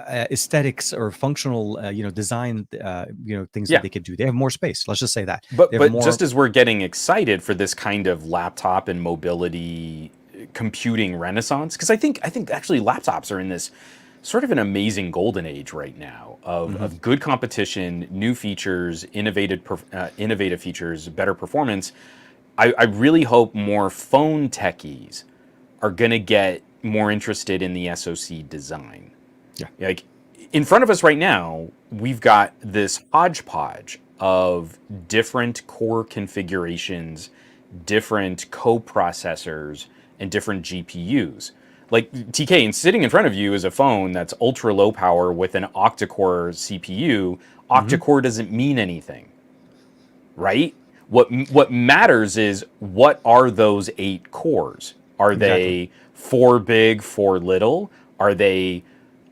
aesthetics or functional, design, things that Yeah. they could do. They have more space. Let's just say that But they have but more. just as we're getting excited for this kind of laptop and mobility computing renaissance, because I think actually laptops are in this sort of an amazing golden age right now of, Mhm. of good competition, new features, innovative features, better performance. I really hope more phone techies are going to get more interested in the SoC design. Yeah. Like in front of us right now, we've got this hodgepodge of different core configurations, different co-processors, and different GPUs. Like TK, and sitting in front of you is a phone that's ultra low power with an octa-core CPU. Hmm. Octa-core doesn't mean anything, right? What matters is what are those 8 cores? Are Exactly. they 4 big, 4 little? Are they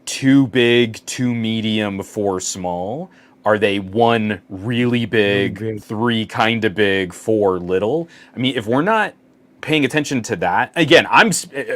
2 big, 2 medium, 4 small? Are they 1 really big, Big. 3 kind of big, 4 little? I mean, if we're not paying attention to that, again,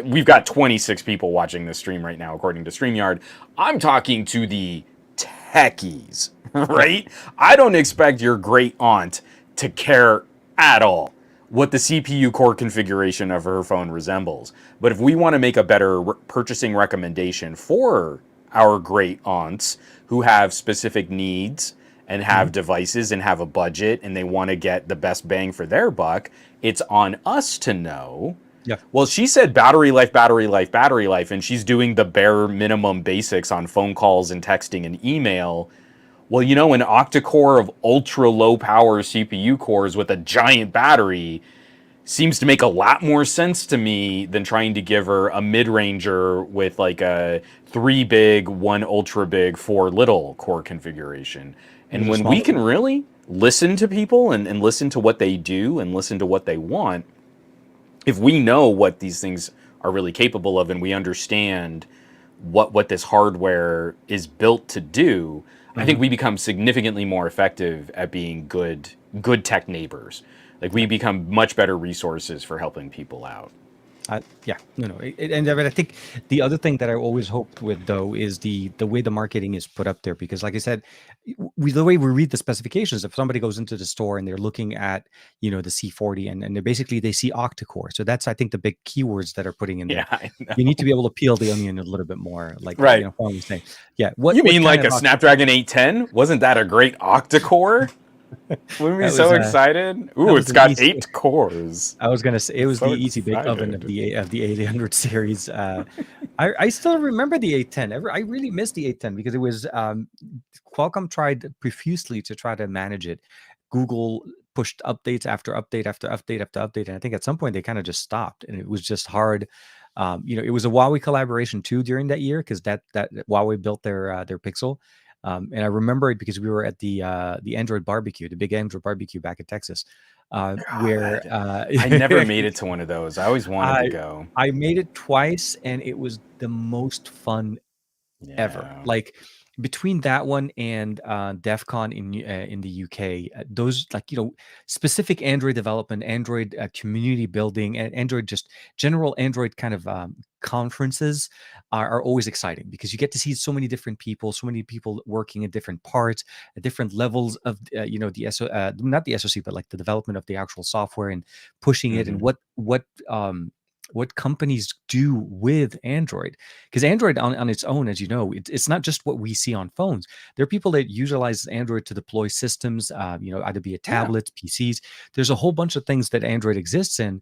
we've got 26 people watching this stream right now, according to StreamYard. I'm talking to the techies, Yeah. right? I don't expect your great aunt to care at all what the CPU core configuration of her phone resembles. But if we want to make a better purchasing recommendation for our great aunts who have specific needs and Hmm. have devices and have a budget and they want to get the best bang for their buck, it's on us to know. Yeah. Well, she said battery life, battery life, battery life, and she's doing the bare minimum basics on phone calls and texting and email. Well, an octa-core of ultra low power CPU cores with a giant battery seems to make a lot more sense to me than trying to give her a mid-ranger with like a 3 big, 1 ultra big, 4 little core configuration. There's And a when we small. can really listen to people and listen to what they do and listen to what they want, if we know what these things are really capable of and we understand what this hardware is built to do, I think Mhm. we become significantly more effective at being good tech neighbors. Like we Yeah. become much better resources for helping people out. Yeah, no, and I think the other thing that I always hoped with, though, is the way the marketing is put up there, because like I said, the way we read the specifications, if somebody goes into the store and they're looking at, the C40, and they see octa-core, so that's, I think, the big keywords that are putting in Yeah, there. I You need to know. be able to peel the onion a little bit more, like, Right. Juan was saying. Yeah, what You mean kind like of a Snapdragon 810? Wasn't that a great octa-core? Wouldn't we be that so was excited? that Ooh, was it's the got easy. 8 cores. I was gonna say it I'm was the so easy bake oven of excited. the 800 series. I still remember the 810. I really missed the 810 because it was, Qualcomm tried profusely to try to manage it. Google pushed updates after update after update after update, and I think at some point they kind of just stopped, and it was just hard. It was a Huawei collaboration too during that year, because that Huawei built their Pixel. And I remember it because we were at the Android barbecue, the big Android barbecue back in Texas, where God, I never made it to one of those. I always wanted to I go. I made it twice, and it was the most fun ever. Yeah. Like, between that one and DEF CON in the UK, those, like, specific Android development, Android community building, and Android, just general Android kind of conferences are always exciting, because you get to see so many people working in different parts, at different levels of the not the SoC, but like the development of the actual software, and pushing it, and Hmm. what what companies do with Android, because Android on its own, as you know, it's not just what we see on phones. There are people that utilize Android to deploy systems, either be it Yeah. tablets, PCs. There's a whole bunch of things that Android exists in.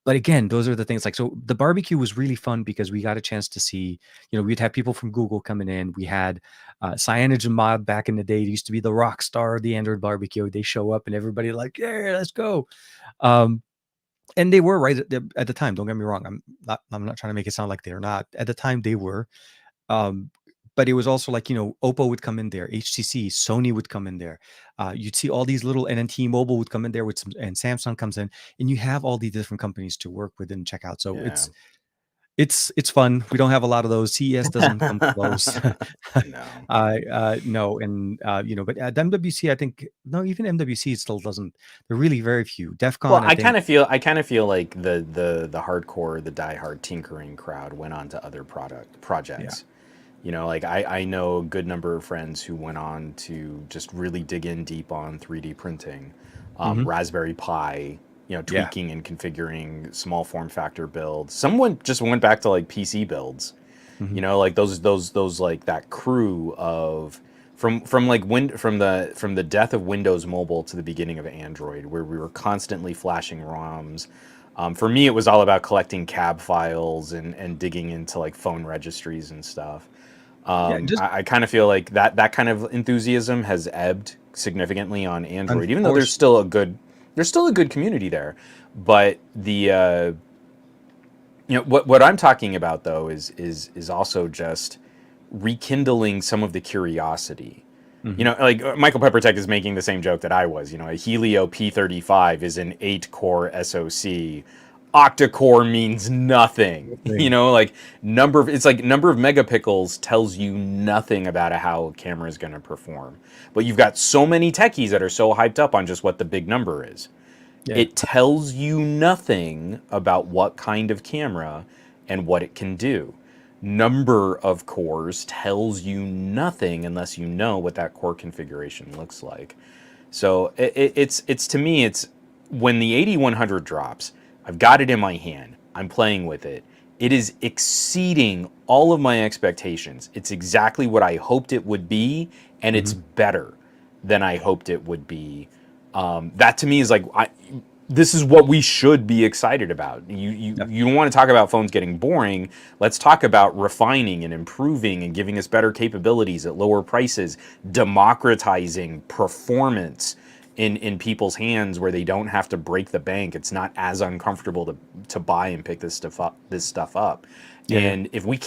But again, those are the things, like, so the barbecue was really fun because we got a chance to see, we'd have people from Google coming in. We had Cyanogen Mod back in the day. It used to be the rock star of the Android barbecue. They show up and everybody like, yeah, let's go. Um, and they were right at the time. Don't get me wrong. I'm not trying to make it sound like they're not. At the time, they were. Um, but it was also like, Oppo would come in there, HTC, Sony would come in there. You'd see all these little, and then T-Mobile would come in there with some, and Samsung comes in, and you have all these different companies to work with and check out. So Yeah. it's fun. We don't have a lot. Of those. CES doesn't come close. No. No, and but at MWC, I think, no, even MWC still doesn't. There are really very few. DEF Well, CON, I I think. kind of feel like the hardcore, the diehard tinkering crowd went on to other Yeah. projects. Like I know a good number of friends who went on to just really dig in deep on 3D printing, Hmm. Raspberry Pi, Yeah. tweaking and configuring small form factor builds. Someone just went back to like PC builds, Hmm. like those like that crew of from like from the death of Windows Mobile to the beginning of Android, where we were constantly flashing ROMs. For me, it was all about collecting cab files and digging into like phone registries and stuff. Yeah. Just I kind of feel like that kind of enthusiasm has ebbed significantly on Android, even though unfortunately. there's still a good community there. But what I'm talking about though is also just rekindling some of the curiosity. Like Michael Peppertech is making the same joke that I was. A Helio P35 is an 8-core SoC. Octa-core means nothing. Like it's like number of megapixels tells you nothing about how a camera is going to perform. But you've got so many techies that are so hyped up on just what the big number is. Yeah. It tells you nothing about what kind of camera and what it can do. Number of cores tells you nothing unless you know what that core configuration looks like. So it's to me, it's when the 8100 drops, I've got it in my hand. I'm playing with it. It is exceeding all of my expectations. It's exactly what I hoped it would be, and it's Hmm. better than I hoped it would be. That to me is like this is what we should be excited about. You don't want to talk about phones getting boring. Let's talk about refining and improving and giving us better capabilities at lower prices, democratizing performance in people's hands where they don't have to break the bank. It's not as uncomfortable to buy and pick this stuff up. Yeah. Yeah. And if we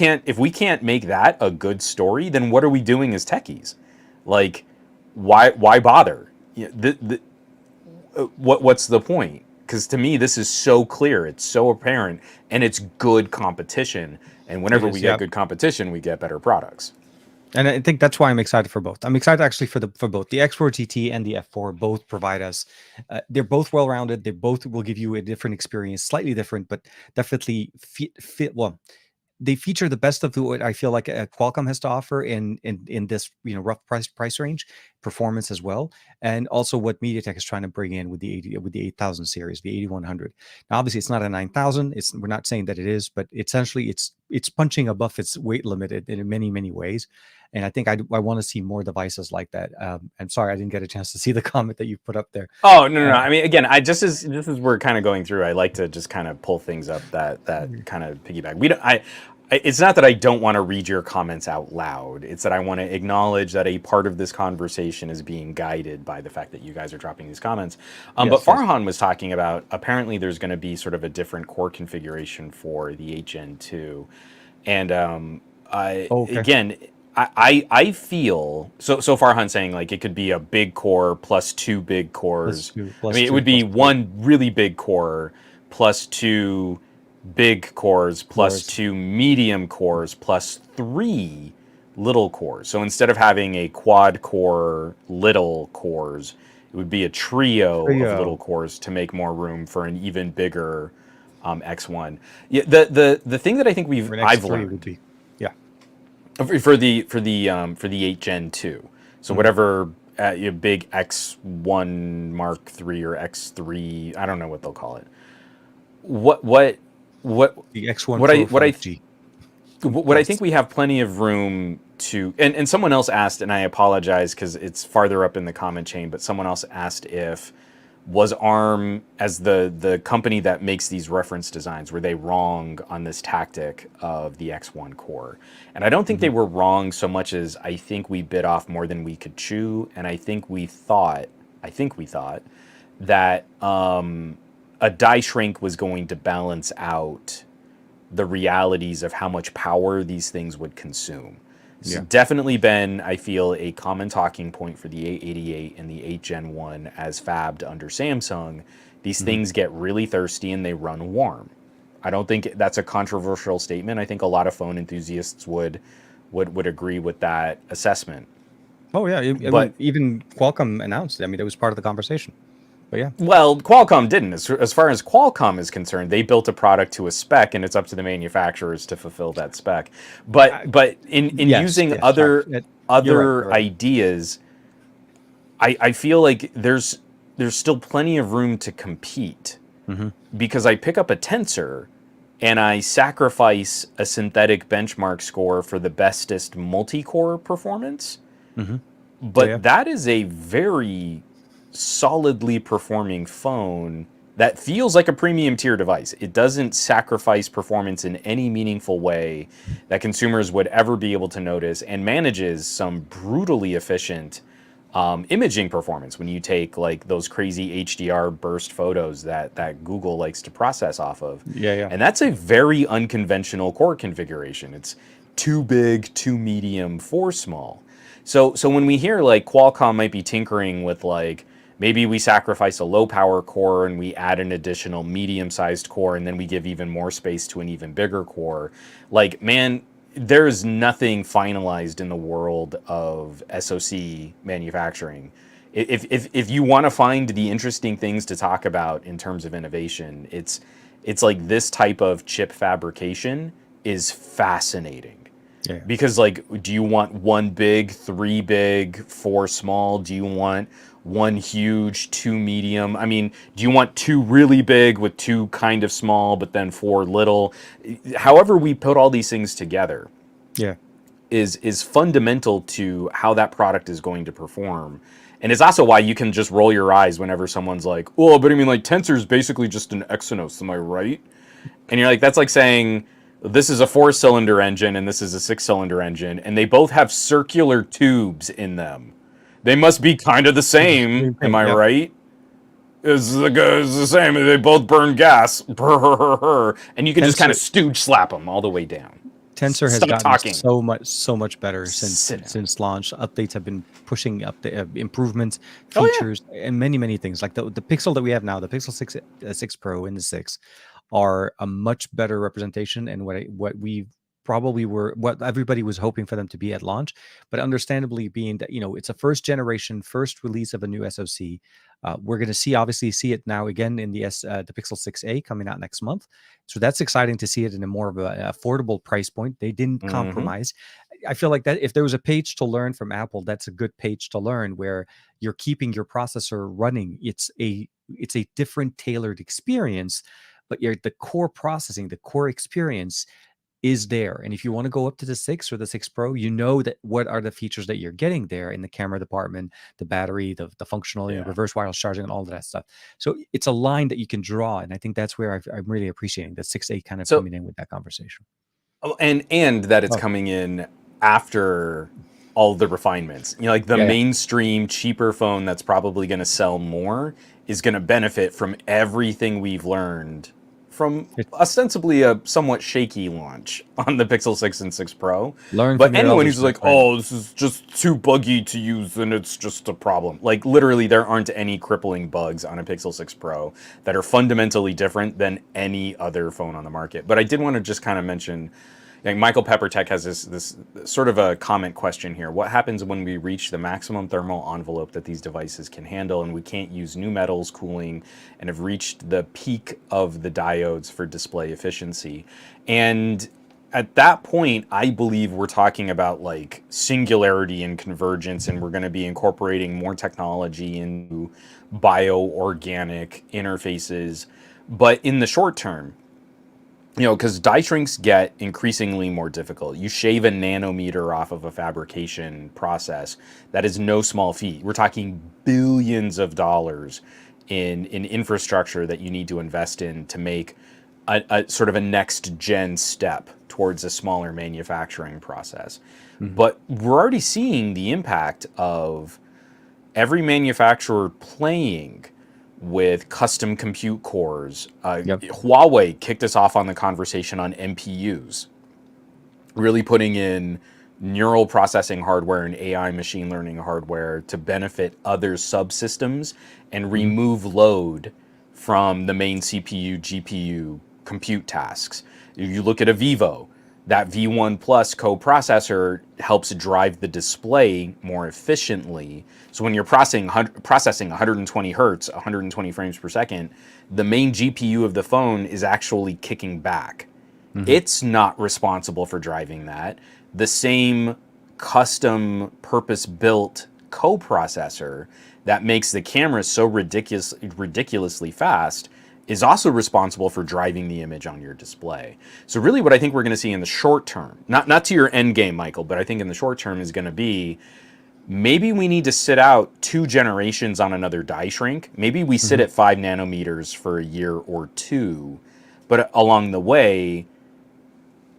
can't make that a good story, then what are we doing as techies? Like, why bother? What's the point? Because to me, this is so clear, it's so apparent, and it's good competition. And It whenever we is. get Yeah. good competition, we get better products. And I think that's why I'm excited for both. I'm excited actually for both the X4 GT and the F4. Both provide us. They're both well rounded. They both will give you a different experience, slightly different, but definitely fit. Well, they feature the best of what I feel like Qualcomm has to offer in this rough price range, performance as well, and also what MediaTek is trying to bring in with the 8000 series, the 8100. Now, obviously, it's not a 9000. We're not saying that it is, but essentially, it's punching above its weight limit in many ways. And I think I want to see more devices like that. I'm sorry I didn't get a chance to see the comment that you put up there. Oh no, no, no. Uh, I mean, again, I just as this is we're kind of going through. I like to just kind of pull things up that kind of piggyback. We don't. It's not that I don't want to read your comments out loud. It's that I want to acknowledge that a part of this conversation is being guided by the fact that you guys are dropping these comments. But yes, yes. Farhan was talking about apparently there's going to be sort of a different core configuration for the HN2, and Oh, okay. again, I feel so Farhan saying like it could be a big core plus two big Plus cores. two, I plus mean, it two, would be plus two one really big core plus two big cores plus cores. two medium cores plus three little cores. So instead of having a quad core little cores, it would be a trio of little Trio cores to make more room for an even bigger X1. Yeah, the thing that I think or an I've X3 would learned be. Yeah. for the 8 Gen 2. So Mhm. whatever your big X1 Mark 3 or X3, I don't know what they'll call it. What what The X1 what I Pro what I 5G what I think Plus. we have plenty of room to, and someone else asked, and I apologize because it's farther up in the comment chain, but someone else asked if was ARM, as the company that makes these reference designs, were they wrong on this tactic of the X1 core? And I don't think Hmm. they were wrong so much as I think we bit off more than we could chew, and I think we thought that a die shrink was going to balance out the realities of how much power these things would consume. It's Yeah. definitely been, I feel, a common talking point for the 888 and the 8 Gen 1 as fabbed under Samsung. These Hmm. things get really thirsty and they run warm. I don't think that's a controversial statement. I think a lot of phone enthusiasts would agree with that assessment. Oh yeah. I But mean, even Qualcomm announced it. I mean, it was part of the conversation. But yeah. well, Qualcomm didn't. As far as Qualcomm is concerned, they built a product to a spec, and it's up to the manufacturers to fulfill that spec. I, But in yes. using Yes. You're right. You're other right. ideas, I feel like there's still plenty of room to compete Hmm. because I pick up a tensor and I sacrifice a synthetic benchmark score for the bestest multi-core performance. Hmm. Yeah. Yeah. But that is a very solidly performing phone that feels like a premium tier device. It doesn't sacrifice performance in any meaningful way that consumers would ever be able to notice, and manages some brutally efficient imaging performance when you take like those crazy HDR burst photos that Google likes to process off of. Yeah. Yeah. And that's a very unconventional core configuration. It's too big, too medium, for small. So when we hear like Qualcomm might be tinkering with like maybe we sacrifice a low power core and we add an additional medium sized core and then we give even more space to an even bigger core, like man, there's nothing finalized in the world of SoC manufacturing. If you want to find the interesting things to talk about in terms of innovation, it's like this type of chip fabrication is fascinating. Yeah. Yeah. Because like, do you want one big, three big, four small? Do you want one huge, two medium? I mean, do you want two really big with two kind of small, but then four little? However, we put all these things together Yeah. is fundamental to how that product is going to perform. And it's also why you can just roll your eyes whenever someone's like, "Oh, but I mean, like Tensor is basically just an Exynos, am I right?" And you're like, that's like saying this is a four-cylinder engine and this is a six-cylinder engine, and they both have circular tubes in them. They must be kind of the same, Same am thing. I Yep. right? It's the same. They both burn gas, and you can just kind of Tensor stooge slap them all the way down. Tensor has Stop gotten talking. so much better Sit down. since launch. Updates have been pushing up the improvements, Oh yeah. features, and many things. Like the Pixel that we have now, the Pixel 6 6 Pro and the 6 are a much better representation, and what we probably were, what everybody was hoping for them to be at launch. But understandably, being that it's a first generation, first release of a new SoC, we're going to obviously see it now again in the Pixel 6a coming out next month. So that's exciting to see it in a more of an affordable price point. They didn't Mm-hmm. compromise. I feel like that if there was a page to learn from Apple, that's a good page to learn, where you're keeping your processor running. It's a different tailored experience, but the core processing, the core experience is there. And if you want to go up to the 6 or the 6 Pro, you know that what are the features that you're getting there in the camera department, the battery, the functional, Yeah. reverse wireless charging, and all of that stuff. So it's a line that you can draw, and I think that's where I'm really appreciating the 6A kind of So coming in with that conversation. and that it's Oh, coming in after all the refinements. You know, like the yeah, yeah. mainstream cheaper phone that's probably going to sell more is going to benefit from everything we've learned from It, ostensibly a somewhat shaky launch on the Pixel 6 and 6 Pro. learn But from your anyone elders, who's my like, friend. "Oh, this is just too buggy to use and it's just a problem." Like literally there aren't any crippling bugs on a Pixel 6 Pro that are fundamentally different than any other phone on the market. But I did want to just kind of mention, like Michael Peppertech has this sort of a comment question here. What happens when we reach the maximum thermal envelope that these devices can handle and we can't use new metals cooling and have reached the peak of the diodes for display efficiency? And at that point, I believe we're talking about like singularity and convergence, and we're going to be incorporating more technology into bioorganic interfaces. But in the short term, because die shrinks get increasingly more difficult. You shave a nanometer off of a fabrication process. That is no small feat. We're talking billions of dollars in infrastructure that you need to invest in to make a sort of a next gen step towards a smaller manufacturing process. Hmm. But we're already seeing the impact of every manufacturer playing with custom compute cores. Yep. Huawei kicked us off on the conversation on MPUs, really putting in neural processing hardware and AI machine learning hardware to benefit other subsystems and Hmm. remove load from the main CPU, GPU compute tasks. If you look at a Vivo, that V1 Plus coprocessor helps drive the display more efficiently. So when you're processing 120 hertz, 120 frames per second, the main GPU of the phone is actually kicking back. Hmm. It's not responsible for driving that. The same custom purpose built coprocessor that makes the camera so ridiculously fast is also responsible for driving the image on your display. So really what I think we're going to see in the short term, not to your end game, Michael, but I think in the short term is going to be maybe we need to sit out 2 generations on another die shrink. Maybe we sit Hmm. at 5 nanometers for a year or two, but along the way,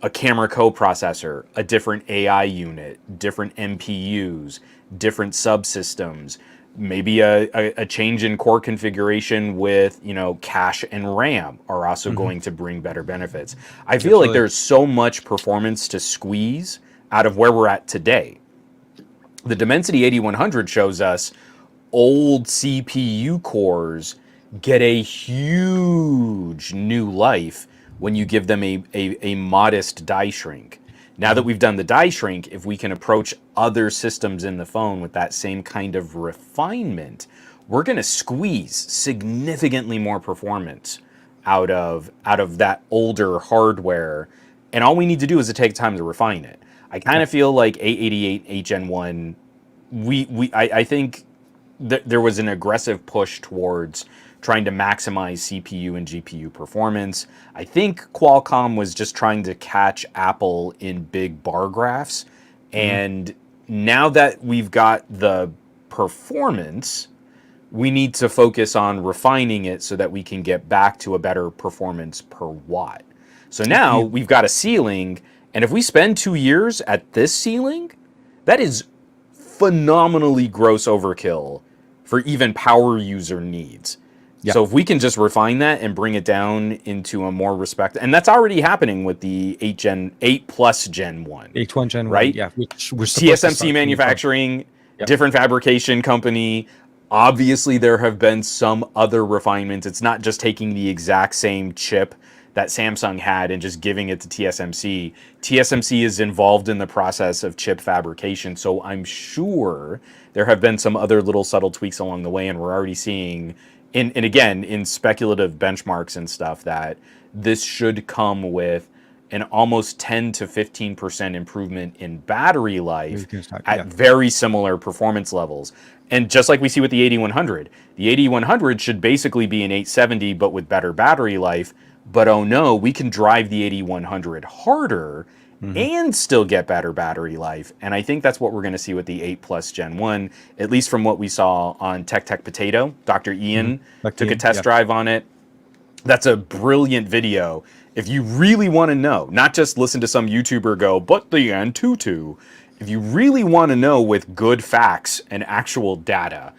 a camera coprocessor, a different AI unit, different MPUs, different subsystems, maybe a change in core configuration with cache and RAM are also Hmm. going to bring better benefits. I feel like Absolutely. there's so much performance to squeeze out of where we're at today. The Dimensity 8100 shows us old CPU cores get a huge new life when you give them a modest die shrink. Now that Hmm. we've done the die shrink, if we can approach other systems in the phone with that same kind of refinement, we're going to squeeze significantly more performance out of that older hardware. And all we need to do is to take time to refine it. I kind Yep. of feel like 888 HN1, I think there was an aggressive push towards trying to maximize CPU and GPU performance. I think Qualcomm was just trying to catch Apple in big bar graphs. Hmm. And now that we've got the performance, we need to focus on refining it so that we can get back to a better performance per watt. So now You, we've got a ceiling, and if we spend 2 years at this ceiling, that is phenomenally gross overkill for even power user needs. yeah. So if we can just refine that and bring it down into a more respect, and that's already happening with the 8 plus Gen 1, H1 Gen 1, right? yeah, which we're supposed to TSMC start seeing from. manufacturing, Yep. different fabrication company. Obviously, there have been some other refinements. It's not just taking the exact same chip that Samsung had and just giving it to TSMC. TSMC is involved in the process of chip fabrication, so I'm sure there have been some other little subtle tweaks along the way, and we're already seeing, and again, in speculative benchmarks and stuff, that this should come with an almost 10 to 15% improvement in battery You life can start. at Yeah. very similar performance levels. And just like we see with the 8100, the 8100 should basically be an 870 but with better battery life. But oh no, we can drive the 8100 harder Hmm. and still get better battery life. And I think that's what we're going to see with the 8 Plus Gen 1, at least from what we saw on Tech Potato. Dr. Hmm. Ian Like took a the, test yeah. drive on it. That's a brilliant video. If you really want to know, not just listen to some YouTuber go, but the Antutu. If you really want to know with good facts and actual data,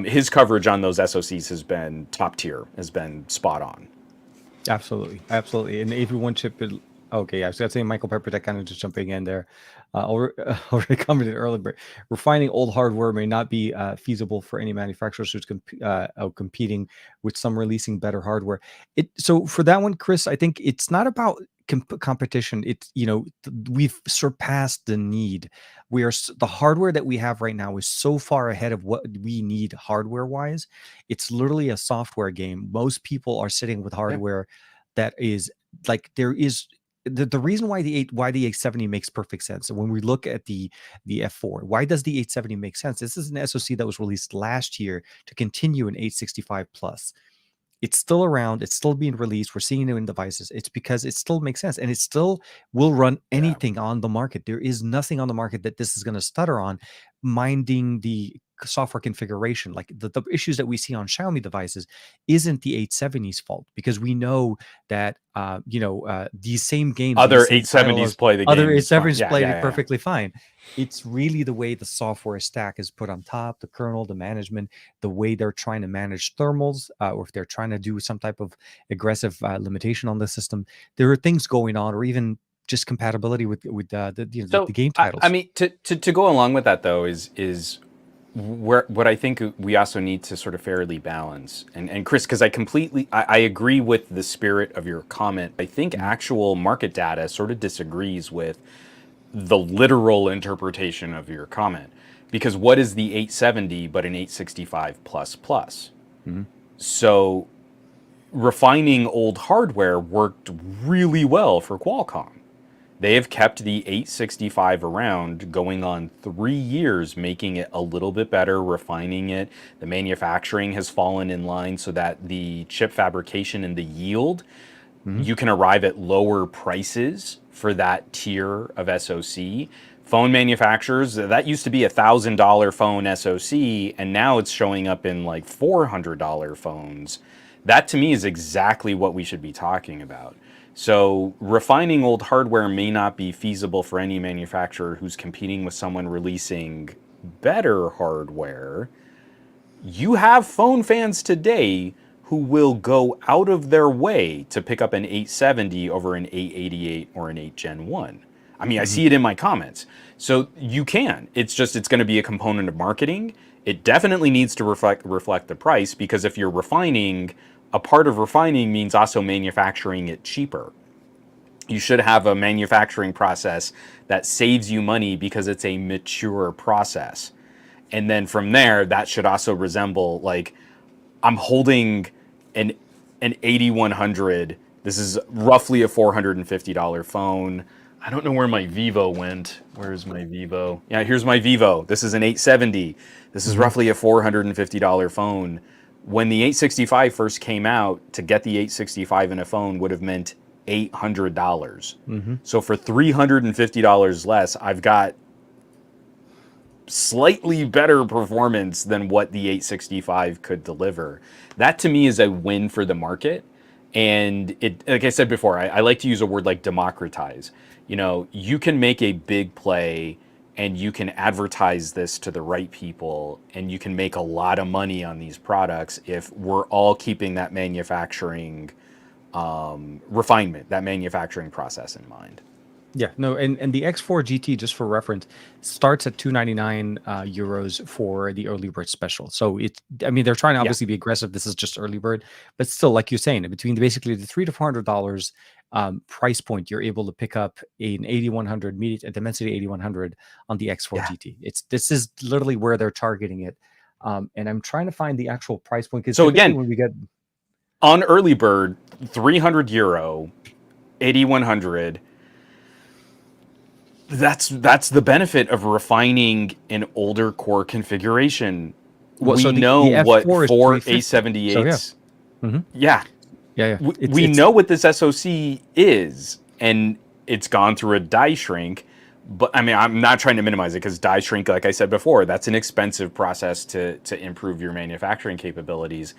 his coverage on those SoCs has been top tier, has been spot on. Absolutely, absolutely. And everyone chip is okay. I was gonna say Michael Pepper, that kind of just jumping in there. Already commented earlier, but refining old hardware may not be feasible for any manufacturers who's competing with some releasing better hardware. It so for that one, Chris, I think it's not about competition. It's we've surpassed the need. The hardware that we have right now is so far ahead of what we need hardware wise. It's literally a software game. Most people are sitting with Yeah. hardware that is like there is the reason why the 870 makes perfect sense. And when we look at the F4, why does the 870 make sense? This is an SoC that was released last year to continue an 865 plus. it's still around, it's still being released, we're seeing it in devices. It's because it still makes sense, and it still will run Yeah. anything on the market. There is nothing on the market that this is going to stutter on, minding the software configuration. Like the issues that we see on Xiaomi devices isn't the 870's fault, because we know that these same games, these Other same 870s titles, play the other games fine. 870's Yeah, played yeah, it yeah, yeah. perfectly fine. It's really the way the software stack is put on top, the kernel, the management, the way they're trying to manage thermals, or if they're trying to do some type of aggressive limitation on the system. There are things going on, or even just compatibility with the So game I titles. mean, to go along with that though is where what I think we also need to sort of fairly balance. And Chris, because I agree with the spirit of your comment. I think Mhm. actual market data sort of disagrees with the literal interpretation of your comment. Because what is the 870 but an 865 plus plus? Mhm. So refining old hardware worked really well for Qualcomm. They have kept the 865 around going on 3 years, making it a little bit better, refining it. The manufacturing has fallen in line so that the chip fabrication and the yield, Mhm. you can arrive at lower prices for that tier of SoC. Phone manufacturers, that used to be $1,000 phone SoC, and now it's showing up in like $400 phones. That to me is exactly what we should be talking about. So refining old hardware may not be feasible for any manufacturer who's competing with someone releasing better hardware. You have phone fans today who will go out of their way to pick up an 870 over an 888 or an 8 Gen 1. I mean, I Mhm. see it in my comments. So you can. It's just it's going to be a component of marketing. It definitely needs to reflect the price, because if you're refining, a part of refining means also manufacturing it cheaper. You should have a manufacturing process that saves you money because it's a mature process. And then from there, that should also resemble, like, I'm holding an 8100. This is roughly a $450 phone. I don't know where my Vivo went. Where's my Vivo? Yeah, here's my Vivo. This is an 870. This is Mhm. roughly a $450 phone. When the 865 first came out, to get the 865 in a phone would have meant $800. Mhm. So for $350 less, I've got slightly better performance than what the 865 could deliver. That to me is a win for the market. And it, like I said before, I like to use a word like democratize. You know, you can make a big play and you can advertise this to the right people and you can make a lot of money on these products if we're all keeping that manufacturing refinement, that manufacturing process in mind. Yeah, no, and the X4 GT, just for reference, starts at 299 euros for the early bird special. So I mean, they're trying to Yeah. obviously be aggressive. This is just early bird, but still, like you're saying, between basically the $300 to $400 price point, you're able to pick up an 8100 a Dimensity 8100 on the X4 Yeah. GT. This is literally where they're targeting it, and I'm trying to find the actual price point, because So typically again, when we get on early bird, 300 euro, 8100. That's the benefit of refining an older core configuration. so We know the what F4 is four 350. So yeah, A78s. hmm Yeah, yeah. we know what this SoC is, and it's gone through a die shrink. But I mean, I'm not trying to minimize it, because die shrink, like I said before, that's an expensive process to improve your manufacturing capabilities.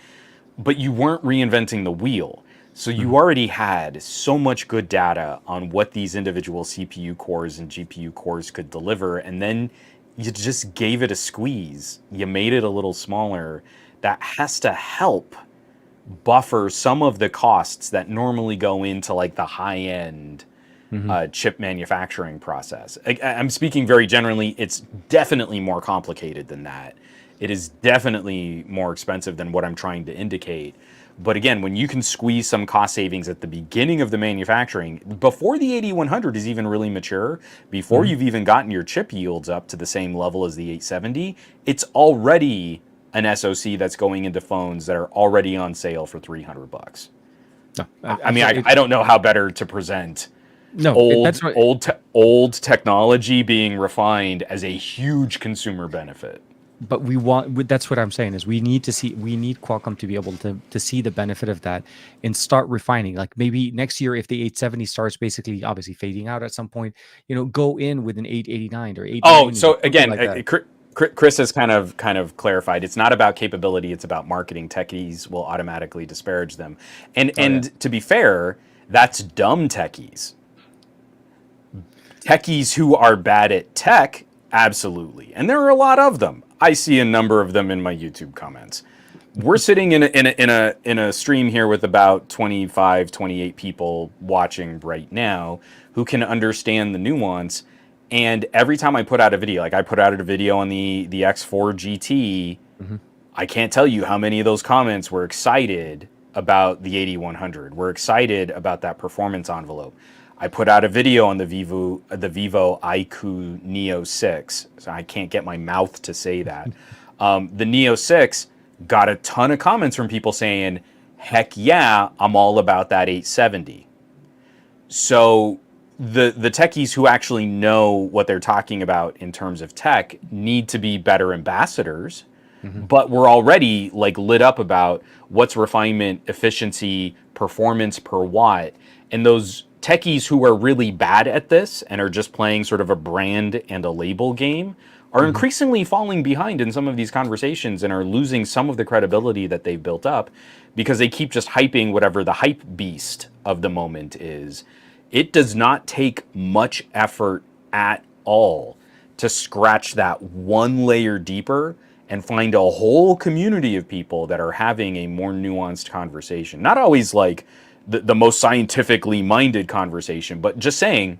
But you weren't reinventing the wheel. So you hmm already had so much good data on what these individual CPU cores and GPU cores could deliver, and then you just gave it a squeeze. You made it a little smaller. That has to help buffer some of the costs that normally go into like the high end hmm chip manufacturing process. I'm speaking very generally. It's definitely more complicated than that. It is definitely more expensive than what I'm trying to indicate. But again, when you can squeeze some cost savings at the beginning of the manufacturing, before the 8100 is even really mature, before hmm you've even gotten your chip yields up to the same level as the 870, it's already an SoC that's going into phones that are already on sale for 300 bucks. No, I mean, I don't know how better to present that's old technology being refined as a huge consumer benefit. but that's what I'm saying is we need Qualcomm to be able to see the benefit of that and start refining. Like maybe next year, if the 870 starts basically obviously fading out at some point, go in with an 889 or Oh, 890, so something again, like that. Chris has kind of clarified. It's not about capability; it's about marketing. Techies will automatically disparage them, and Oh yeah. and to be fair, that's dumb techies. Techies who are bad at tech, absolutely, and there are a lot of them. I see a number of them in my YouTube comments. We're sitting in a stream here with about 25, 28 people watching right now who can understand the nuance. And every time I put out a video, like I put out a video on the X4 GT, Hmm. I can't tell you how many of those comments were excited about the 8100. We're excited about that performance envelope. I put out a video on the Vivo iQOO Neo 6. So I can't get my mouth to say that. The Neo 6 got a ton of comments from people saying, "Heck yeah, I'm all about that 870." So the techies who actually know what they're talking about in terms of tech need to be better ambassadors, Hmm. but we're already like lit up about what's refinement, efficiency, performance per watt. And those techies who are really bad at this and are just playing sort of a brand and a label game are Hmm. increasingly falling behind in some of these conversations and are losing some of the credibility that they've built up because they keep just hyping whatever the hype beast of the moment is. It does not take much effort at all to scratch that one layer deeper and find a whole community of people that are having a more nuanced conversation. Not always like the most scientifically minded conversation, but just saying,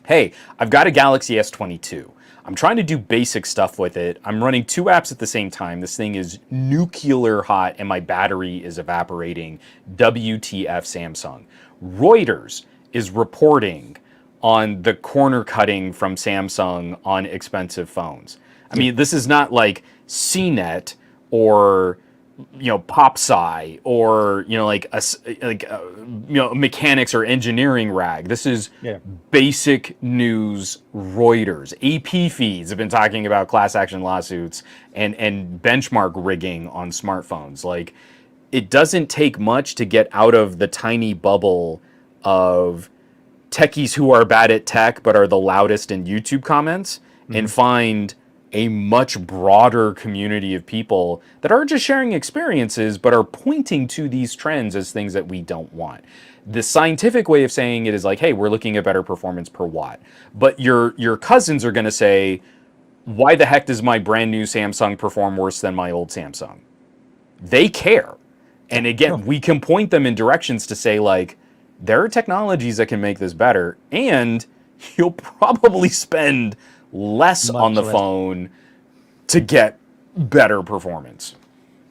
hey, I've got a Galaxy S22. I'm trying to do basic stuff with it. I'm running two apps at the same time. This thing is nuclear hot and my battery is evaporating. WTF Samsung. Reuters is reporting on the corner cutting from Samsung on expensive phones. I Yeah. mean, this is not like CNET or PopSci or like mechanics or engineering rag. This is Yeah. basic news. Reuters, AP feeds have been talking about class action lawsuits and benchmark rigging on smartphones. Like, it doesn't take much to get out of the tiny bubble of techies who are bad at tech but are the loudest in YouTube comments and Hmm. find a much broader community of people that are just sharing experiences but are pointing to these trends as things that we don't want. The scientific way of saying it is like, hey, we're looking at better performance per watt. But your cousins are going to say, why the heck does my brand new Samsung perform worse than my old Samsung? They care. Yeah. And No. again, we can point them in directions to say, like, there are technologies that can make this better, and you'll probably spend less on Much the less. phone to get better performance.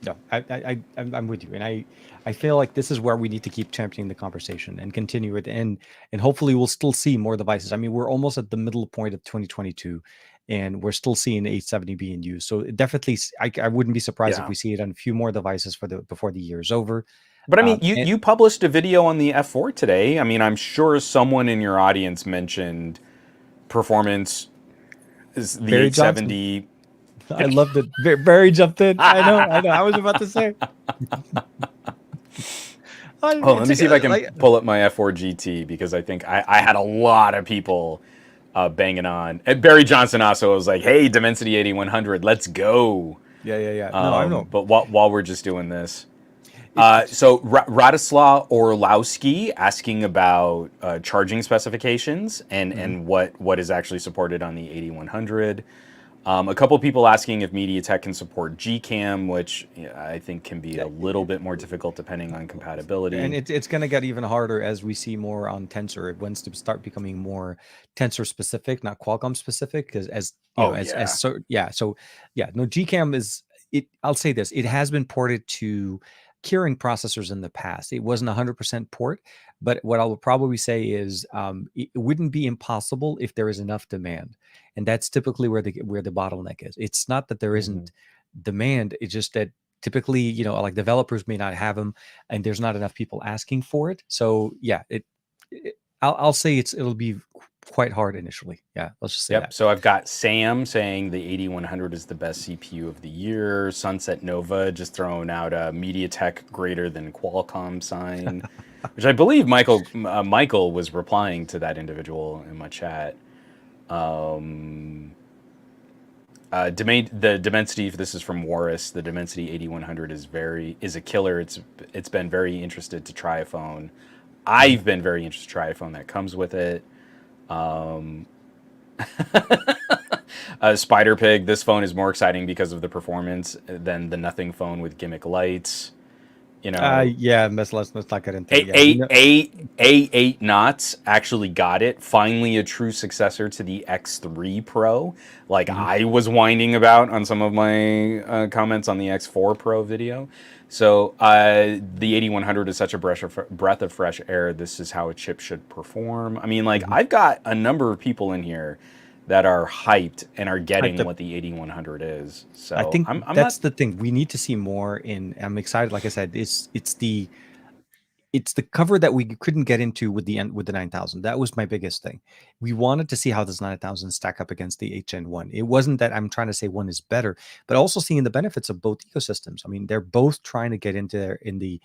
No, I'm with you, and I feel like this is where we need to keep championing the conversation and continue it, and hopefully we'll still see more devices. I mean, we're almost at the middle point of 2022, and we're still seeing 870 being used. So it definitely, I wouldn't be surprised if Yeah. we see it on a few more devices before the year is over. But I mean, And you published a video on the F4 today. I mean, I'm sure someone in your audience mentioned performance is the Barry Johnson, 870. I loved it. Barry jumped in. I know. I was about to say, Oh, let it's me see if I can like pull up my F4 GT because I think I had a lot of people banging on. And Barry Johnson also was like, "Hey, Dimensity 8100, let's go." yeah. No, I know. But while we're just doing this, It's so Radislaw Orlowski asking about charging specifications mhm. and what is actually supported on the 8100. A couple people asking if MediaTek can support GCam, which I think can be a little bit more difficult depending on And compatibility. it's going to get even harder as we see more on Tensor. It wants to start becoming more Tensor specific, not Qualcomm specific, because as you know, Oh as yeah. so yeah, so yeah, no GCam is it. I'll say this: it has been ported to Keyring processors in the past. It wasn't 100% port, but what I will probably say is it wouldn't be impossible if there is enough demand, and that's typically where the bottleneck is. It's not that there Mhm. isn't demand; it's just that typically, like developers may not have them and there's not enough people asking for it. So yeah, I'll say it'll be quite hard initially. Yeah, let's just say Yep. that. So I've got Sam saying the 8100 is the best CPU of the year. Sunset Nova just throwing out a MediaTek greater than Qualcomm sign, which I believe Michael was replying to that individual in my chat. The Dimensity. This is from Warris. The Dimensity 8100 is a killer. It's been very interested to try a phone. I've been very interested to try a phone that comes with it. Spider Pig. This phone is more exciting because of the performance than the Nothing phone with gimmick lights. You know, Yeah, let's not get into it. A Yeah, eight eight A8 knots actually got it. Finally, a true successor to the X3 Pro, like I was whining about on some of my comments on the X4 Pro video. So the 8100 is such a breath of fresh air. This is how a chip should perform. I mean, like I've got a number of people in here that are hyped and are getting what the 8100 is. I So think I'm not. that's the thing. We need to see more in. I'm excited. Like I said, it's the cover that we couldn't get into with the 9000. That was my biggest thing. We wanted to see how this 9000 stack up against the 8 Gen 1. It wasn't that I'm trying to say one is better, but also seeing the benefits of both ecosystems. I mean, they're both trying to get into there in the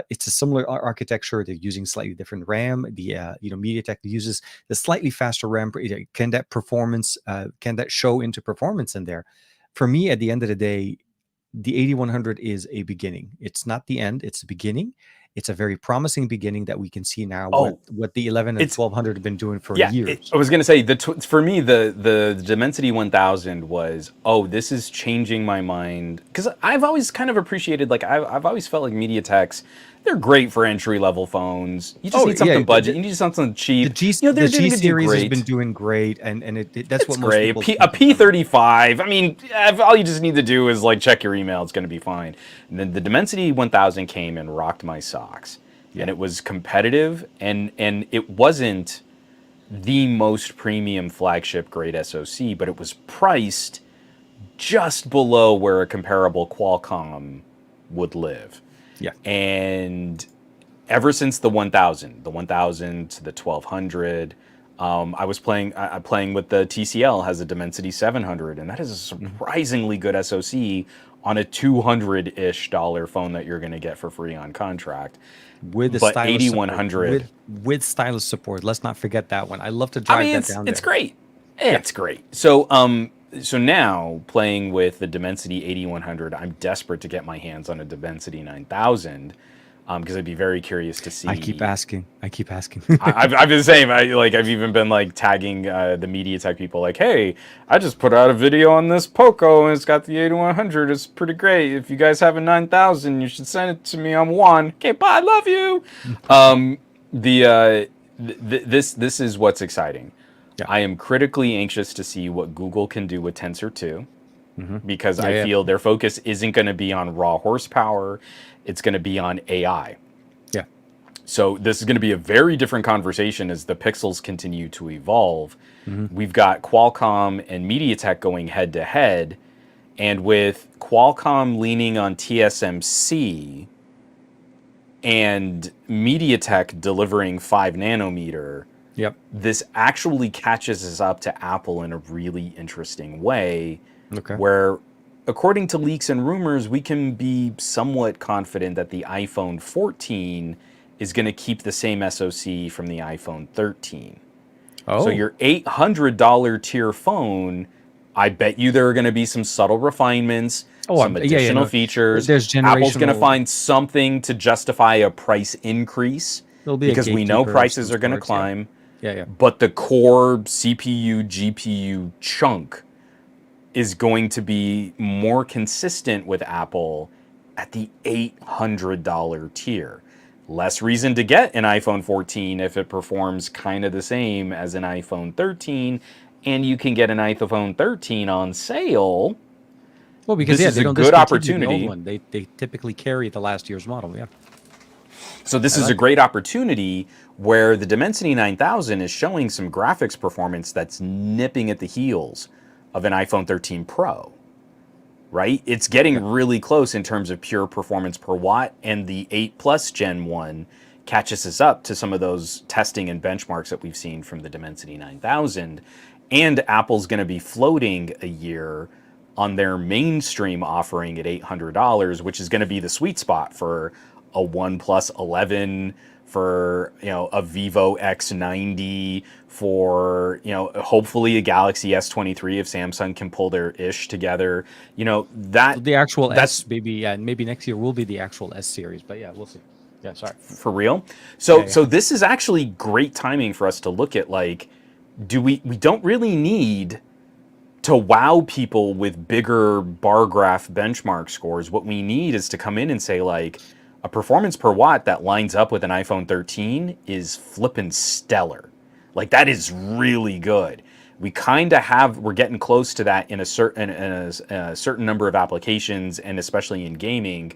it's a similar architecture. They're using slightly different RAM. The MediaTek uses the slightly faster RAM. Can that performance can that show into performance in there? For me, at the end of the day, the 8100 is a beginning. It's not the end, it's the beginning. It's a very promising beginning that we can see now what the 11 and It's 1200 have been doing for Yeah, years. I was gonna say for me the Dimensity 1000 was, oh, this is changing my mind, because I've always kind of appreciated, like I've always felt like MediaTek's, they're great for entry level phones. You just need something budget. You need something cheap. The G gonna do series has great. been doing great, and that's It's what most great. people A P35. I mean, all you just need to do is like check your email. It's going to be fine. And then the Dimensity 1000 came and rocked my socks, and it was competitive, and it wasn't the most premium flagship grade SoC, but it was priced just below where a comparable Qualcomm would live. Yeah. And ever since the 1000 to the 1200, I was playing with the TCL, has a Dimensity 700, and that is a surprisingly good SoC on a $200-ish phone that you're going to get for free on contract. With the But stylus 8100 with stylus support. Let's not forget that one. I love to drive that down there. It's great. It's great. So now playing with the Dimensity 8100, I'm desperate to get my hands on a Dimensity 9000, because I'd be very curious to see. I keep asking. I've been saying, I've even been like tagging the MediaTek people, like, hey, I just put out a video on this POCO and it's got the 8100. It's pretty great. If you guys have a 9000, you should send it to me. I'm Juan. Okay, bye. I love you. This is what's exciting. Yeah. I am critically anxious to see what Google can do with Tensor 2, because I feel their focus isn't going to be on raw horsepower. It's going to be on AI. Yeah. So this is going to be a very different conversation as the Pixels continue to evolve. We've got Qualcomm and MediaTek going head to head, and with Qualcomm leaning on TSMC and MediaTek delivering 5 nanometer, this actually catches us up to Apple in a really interesting way, where, according to leaks and rumors, we can be somewhat confident that the iPhone 14 is going to keep the same SoC from the iPhone 13. So your $800 tier phone, I bet you there are going to be some subtle refinements, some additional features. Apple's going to find something to justify a price increase, because we know prices are going to climb. But the core CPU, GPU chunk is going to be more consistent with Apple at the $800 tier. Less reason to get an iPhone 14 if it performs kind of the same as an iPhone 13, and you can get an iPhone 13 on sale. Well, because this is a good opportunity. The old one. They typically carry the last year's model. Yeah. So this is a great opportunity where the Dimensity 9000 is showing some graphics performance that's nipping at the heels of an iPhone 13 Pro, right? It's getting really close in terms of pure performance per watt, and the 8 Plus Gen 1 catches us up to some of those testing and benchmarks that we've seen from the Dimensity 9000. And Apple's going to be floating a year on their mainstream offering at $800, which is going to be the sweet spot for a OnePlus 11, for a Vivo X90, for hopefully a Galaxy S23 if Samsung can pull their ish together. That The actual that's S, maybe, yeah, and maybe next year will be the actual S series, but yeah, we'll see. Yeah, sorry. for real. Yeah, So this is actually great timing for us to look at, like, do we don't really need to wow people with bigger bar graph benchmark scores. What we need is to come in and say, like, a performance per watt that lines up with an iPhone 13 is flippin' stellar. Like, that is really good. We kind of we're getting close to that in a certain number of applications, and especially in gaming.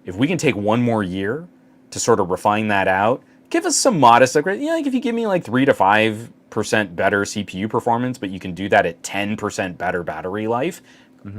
If we can take one more year to sort of refine that out, give us some modest, like, like if you give me like 3 to 5% better CPU performance, but you can do that at 10% better battery life,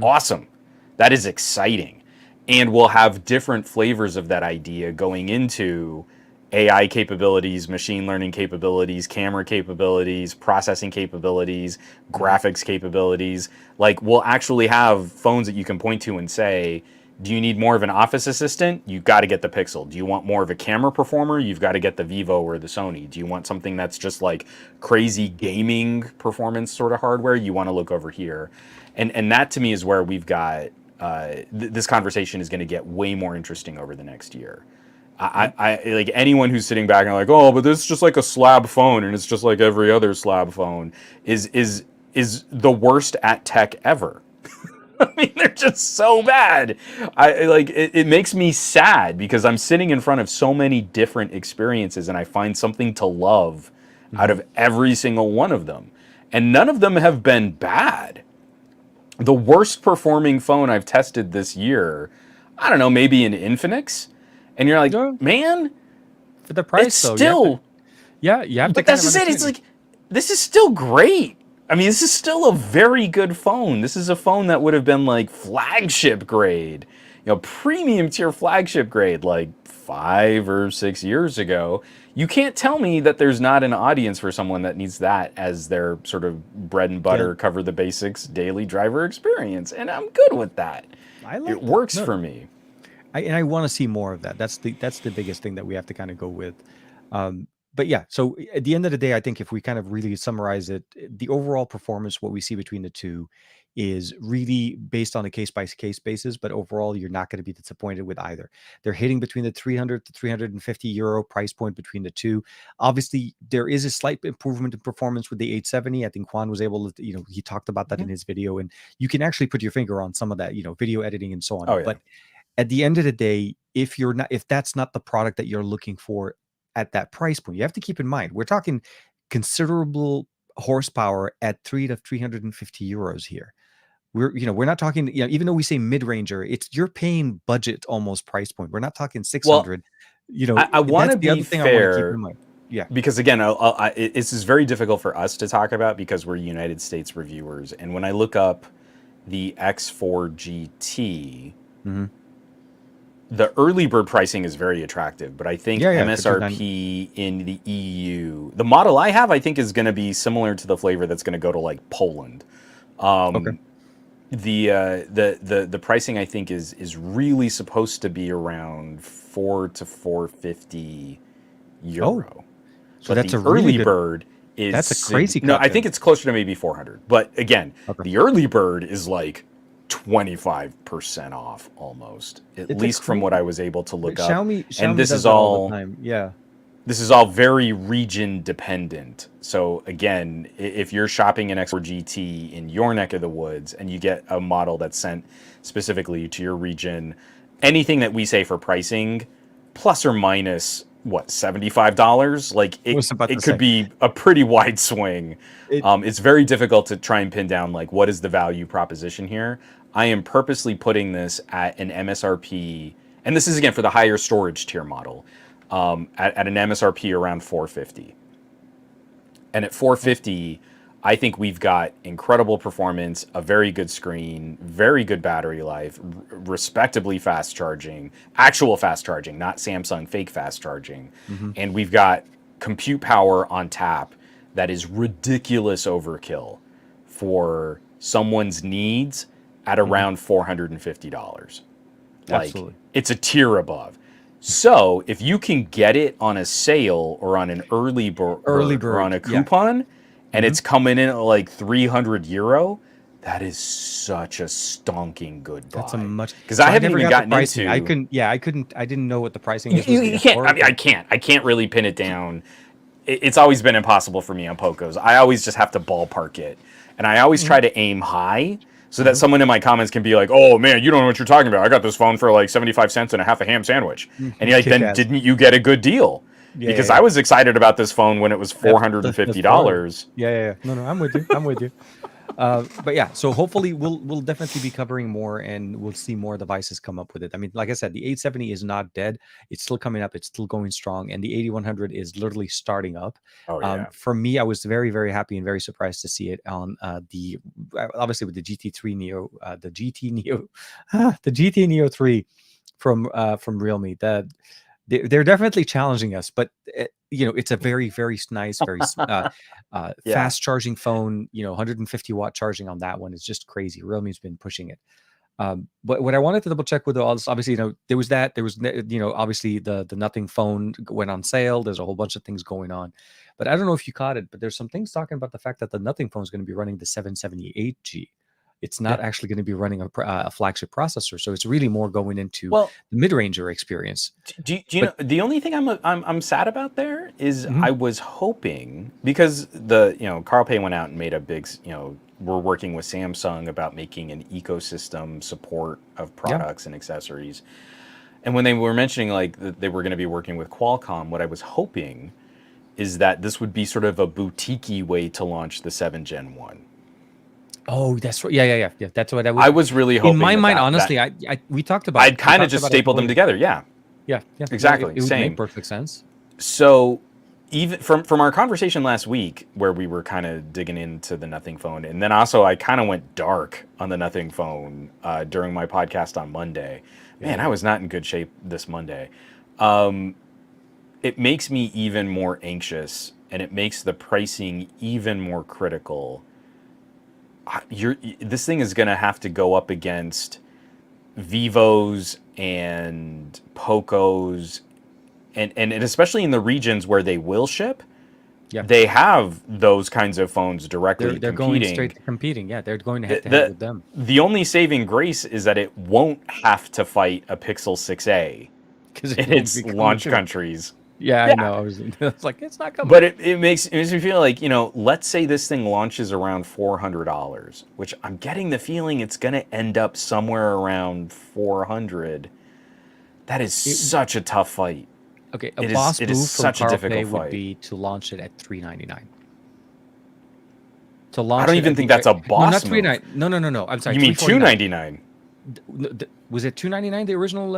awesome. That is exciting. And we'll have different flavors of that idea going into AI capabilities, machine learning capabilities, camera capabilities, processing capabilities, graphics capabilities. Like, we'll actually have phones that you can point to and say, do you need more of an office assistant? You've got to get the Pixel. Do you want more of a camera performer? You've got to get the Vivo or the Sony. Do you want something that's just like crazy gaming performance sort of hardware? You want to look over here. And that to me is where we've got, this conversation is going to get way more interesting over the next year. I like anyone who's sitting back and like, oh, but this is just like a slab phone and it's just like every other slab phone is the worst at tech ever. I mean, they're just so bad. It makes me sad because I'm sitting in front of so many different experiences and I find something to love out of every single one of them. And none of them have been bad. The worst performing phone I've tested this year, I don't know, maybe an Infinix. And you're like, No, man, for the price, it's though, still, you have to but kind that's of just it. It's understand. like, this is still great. I mean, this is still a very good phone. This is a phone that would have been like flagship grade, premium tier flagship grade, like 5 or 6 years ago. You can't tell me that there's not an audience for someone that needs that as their sort of bread and Yeah, butter, cover the basics daily driver experience. And I'm good with that. I It like that. works No, for me. I want to see more of that. That's the biggest thing that we have to kind of go with. But yeah, so at the end of the day, I think if we kind of really summarize it, the overall performance, what we see between the two, is really based on a case by case basis. But overall, you're not going to be disappointed with either. They're hitting between the 300 to 350 euro price point between the two. Obviously, there is a slight improvement in performance with the 870. I think Juan was able to, he talked about that in his video, and you can actually put your finger on some of that, video editing and so on. Oh, yeah. But at the end of the day, if that's not the product that you're looking for at that price point, you have to keep in mind we're talking considerable horsepower at 350 euros here. We're not talking, even though we say mid-ranger, you're paying budget almost price point. We're not talking Well, 600. I want That's to the be other thing I want to keep in fair mind. Yeah. because, again, this is very difficult for us to talk about because we're United States reviewers. And when I look up the X4 GT, Hmm. the early bird pricing is very attractive, but I think Yeah, yeah, for 29. MSRP in the EU, the model I have, I think is going to be similar to the flavor that's going to go to like Poland. Okay. The pricing I think is really supposed to be around 4 to 450 Oh, euro, so but that's the a really early good. bird That's a is crazy no, cut I then. think it's closer to maybe 400. But again, Okay. the early bird is like 25% off almost, at It's a least from what crazy. I was able to look up. Xiaomi And Xiaomi does that all the time. Yeah. this is all very region dependent. So again, if you're shopping an X4 GT in your neck of the woods and you get a model that's sent specifically to your region, anything that we say for pricing, plus or minus what, $75? Like I was about to it could say be a pretty wide swing. it. It's very difficult to try and pin down like what is the value proposition here. I am purposely putting this at an MSRP, and this is again for the higher storage tier model, at an MSRP around 450. And at 450, I think we've got incredible performance, a very good screen, very good battery life, respectably fast charging, actual fast charging, not Samsung fake fast charging. Hmm. And we've got compute power on tap that is ridiculous overkill for someone's needs at Hmm. around $450. Like, Absolutely. it's a tier above. So if you can get it on a sale or on an early Early bird or on bird. a Yeah. coupon, and Hmm. it's coming in at like 300 euro, that is such a stonking good That's a buy. much. Because I So I haven't never even got the gotten pricing. I into. couldn't. Yeah, I couldn't. I didn't know what the pricing is. Was it You can't. I mean, historical? I can't really pin it down. It's always been impossible for me on Pocos. I always just have to ballpark it, and I always Hmm. try to aim high so that Hmm. someone in my comments can be like, "Oh man, you don't know what you're talking about. I got this phone for like 75 cents and a half a ham sandwich," and you're like, Kick "Then ass. didn't you get a good deal?" Yeah, yeah, Because I yeah. was excited about this phone when it was four hundred and The fifty Pro. dollars. Yeah, yeah, yeah. No, no, I'm with you. I'm with you. But yeah, so hopefully we'll definitely be covering more, and we'll see more devices come up with it. I mean, like I said, the 870 is not dead; it's still coming up. It's still going strong, and the 8100 is literally starting up. Oh yeah, For me, I was very, very happy and very surprised to see it on the obviously with the GT3 Neo, the GT Neo, the GT Neo 3 from Realme. That they're definitely challenging us, but it's a very, very nice, very yeah. fast charging phone. 150-watt charging on that one is just crazy. Realme's been pushing it. But what I wanted to double check with all this, obviously, there was obviously the Nothing phone went on sale. There's a whole bunch of things going on, but I don't know if you caught it. But there's some things talking about the fact that the Nothing phone is going to be running the 778G. It's not Yeah. actually going to be running a flagship processor, so it's really more going into Well, the mid-ranger experience. do you But know the only thing I'm sad about there is mhm, I was hoping because the Carl Pei went out and made a big we're working with Samsung about making an ecosystem support of yeah, products and accessories, and when they were mentioning like that they were going to be working with Qualcomm, what I was hoping is that this would be sort of a boutiquey way to launch the 7 Gen 1. oh, that's right. Yeah, yeah, yeah, yeah. That's what I was. I was really In hoping my that mind, that honestly, I we talked about it. I'd We kind of talked just about it a stapled couple them of years. together. Yeah, Yeah, yeah. No, exactly, it would make same. perfect sense. So even from our conversation last week where we were kind of digging into the Nothing phone, and then also I kind of went dark on the Nothing phone during my podcast on Monday. Yeah, Man, I yeah. was not in good shape this Monday. It makes me even more anxious, and it makes the pricing even more critical. This thing is going to have to go up against Vivos and Pocos, and especially in the regions where they will ship, Yeah. they have those kinds of phones They're directly they're going competing. straight to competing. Yeah, they're going The, head to head the with them the only saving grace is that it won't have to fight a Pixel 6a because it in won't its be coming launch to it. countries. Yeah, I Yeah, know. I was like, it's not coming. but it makes me feel like let's say this thing launches around $400, which I'm getting the feeling it's going to end up somewhere around 400. That is It, such a tough fight. okay, a It boss is move from such a Carl Pei difficult would fight. be to launch it at 399. To I launch don't it even at think the that's a no, not boss move. 39. No, no, no, no. I'm sorry, You mean 349. 299? Was it 299 the original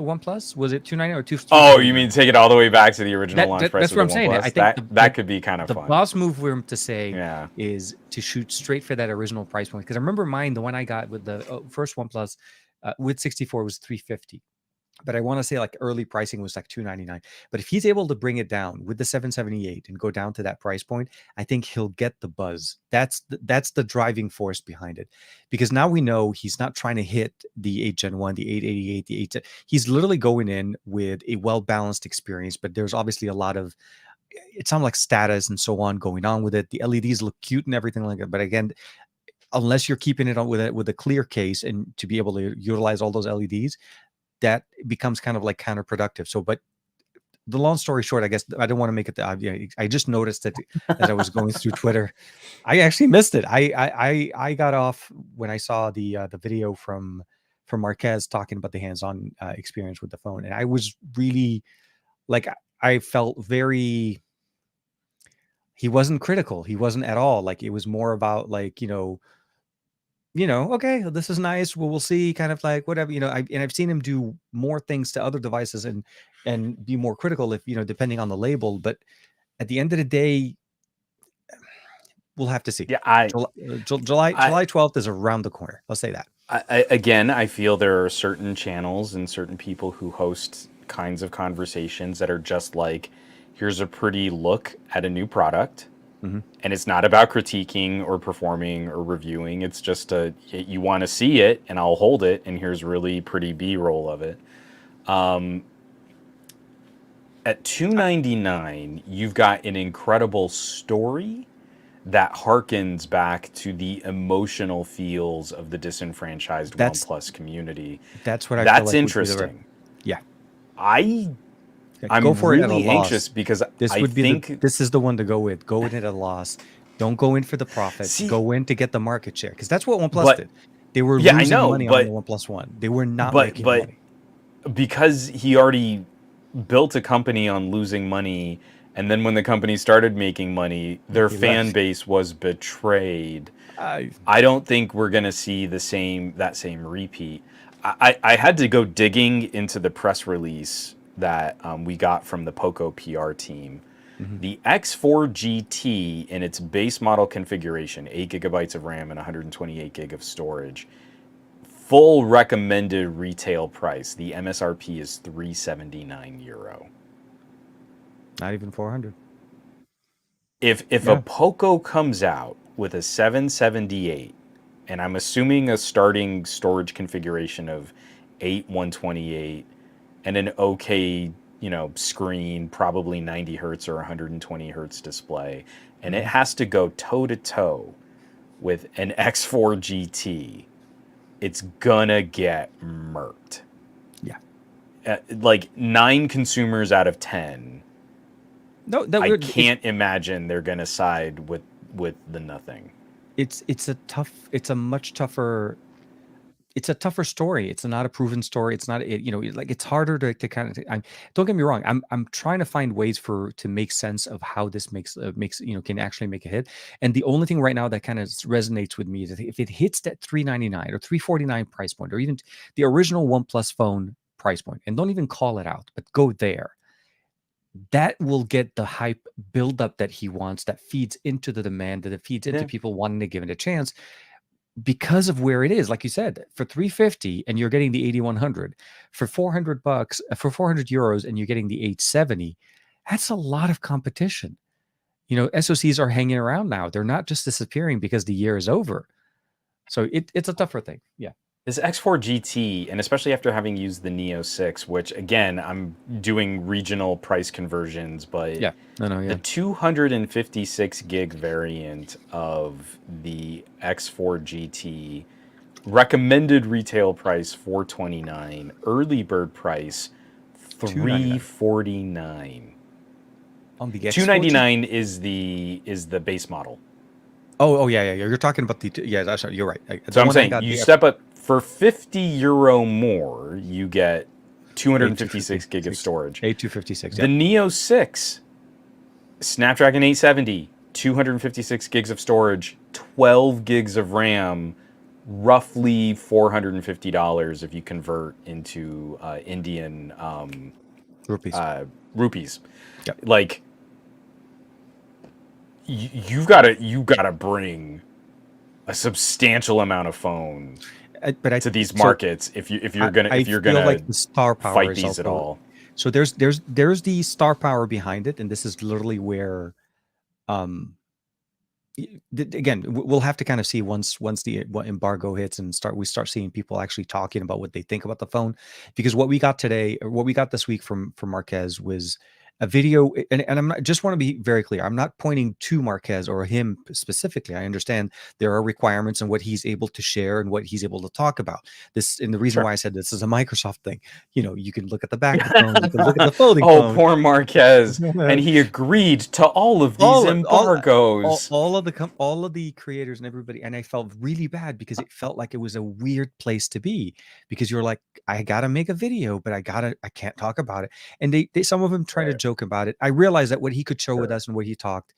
OnePlus? Was it 299 or 2 Oh, you 349? mean take it all the way back to the original launch price That's of what the I'm saying. I OnePlus? think That could be kind of the fun. boss move we're to say Yeah. is to shoot straight for that original price point. Because I remember mine, the one I got with the first OnePlus with 64 was 350. But I want to say like early pricing was like 299. But if he's able to bring it down with the 778 and go down to that price point, I think he'll get the buzz. That's the driving force behind it. Because now we know he's not trying to hit the 8 Gen 1, the 888, the 8. He's literally going in with a well-balanced experience, but there's obviously a lot of it sounds like status and so on going on with it. The LEDs look cute and everything like that. But again, unless you're keeping it on with a clear case and to be able to utilize all those LEDs, that becomes kind of like counterproductive. So, but the long story short, I guess I don't want to make it. I just noticed that as I was going through Twitter, I actually missed it. I got off when I saw the video from Marquez talking about the hands-on experience with the phone, and I was really like I felt very. He wasn't critical. He wasn't at all. Like it was more about like okay, this is nice. We'll see, kind of like whatever, I've seen him do more things to other devices and be more critical if, depending on the label. But at the end of the day, we'll have to see. Yeah, I, July 12th is around the corner. I'll say that. again, I feel there are certain channels and certain people who host kinds of conversations that are just like, here's a pretty look at a new product. Hmm. And it's not about critiquing or performing or reviewing. It's just you want to see it, and I'll hold it, and here's really pretty B-roll of it. At $299, you've got an incredible story that harkens back to the emotional feels of the disenfranchised That's OnePlus community. that's what I feel That's like would be the right. interesting. Yeah. I Go I'm for it at a really anxious loss. because This I would be think this is the one to go with. Go in at a loss. Don't go in for the profits. see, Go in to get the market share, because that's what OnePlus but did. They were yeah, I losing know, money on the OnePlus One. They were not making but money. because he already built a company on losing money, and then when the company started making money, their He fan left. base was betrayed. I I don't think we're gonna see that same repeat. I had to go digging into the press release that we got from the POCO PR team. Mhm. The X4 GT in its base model configuration, 8 gigabytes of RAM and 128 gig of storage, full recommended retail price. The MSRP is €379. Not even 400. If a Yeah. POCO comes out with a 778, and I'm assuming a starting storage configuration of 8 128 and an okay, screen, probably 90 hertz or 120 hertz display, and it Mhm. has to go toe to toe with an X4 GT, it's gonna get murked. Yeah. Like 9 consumers out of 10, No, that I would can't imagine they're gonna side with the nothing. it's a tough it's a much tougher it's a tougher story. It's not a proven story. It's not like it's harder to kind of don't get me wrong. I'm trying to find ways to make sense of how this makes can actually make a hit. And the only thing right now that kind of resonates with me is if it hits that 399 or 349 price point, or even the original OnePlus phone price point, and don't even call it out, but go there, that will get the hype buildup that he wants, that feeds into the demand, that it feeds into Yeah. people wanting to give it a chance because of where it is. Like you said, for 350 and you're getting the 8100, for 400 bucks, for 400 euros, and you're getting the 870. That's a lot of competition. SoCs are hanging around now. They're not just disappearing because the year is over. So it's a tougher thing. Yeah. This X4 GT, and especially after having used the Neo 6, which again, I'm doing regional price conversions, but Yeah. No, the yeah. 256 gig variant of the X4 GT, recommended retail price $429, early bird price 299 $349. on the X4G. $299 is the base model. Oh, yeah. You're talking about that's right. You're right. So The I'm one I saying got, you the step up for €50 more, you get 256 gig of A256, storage. A256. The Yep. Neo 6, Snapdragon 870, 256 gigs of storage, 12 gigs of RAM, roughly $450 if you convert into Indian Rupees. rupees. Yep. Like you gotta bring a substantial amount of phone to these markets if you're gonna I feel like the star power fight is these at also. all. So there's the star power behind it, and this is literally where, um, again, we'll have to kind of see once the embargo hits and we start seeing people actually talking about what they think about the phone, because what we got today, or what we got this week from Marquez, was a video. And I'm not, just want to be very clear, I'm not pointing to Marquez or him specifically. I understand there are requirements and what he's able to share and what he's able to talk about. And the reason Sure. why I said this is a Microsoft thing. You can look at the back of the phone, you can look at the folding Oh, phone. poor Marquez. And he agreed to all of these embargoes. All of the creators and everybody, and I felt really bad because it felt like it was a weird place to be, because you're like, I gotta make a video, but I can't talk about it. And they some of them try to Right. joke about it. I realized that what he could show with Sure. us and what he talked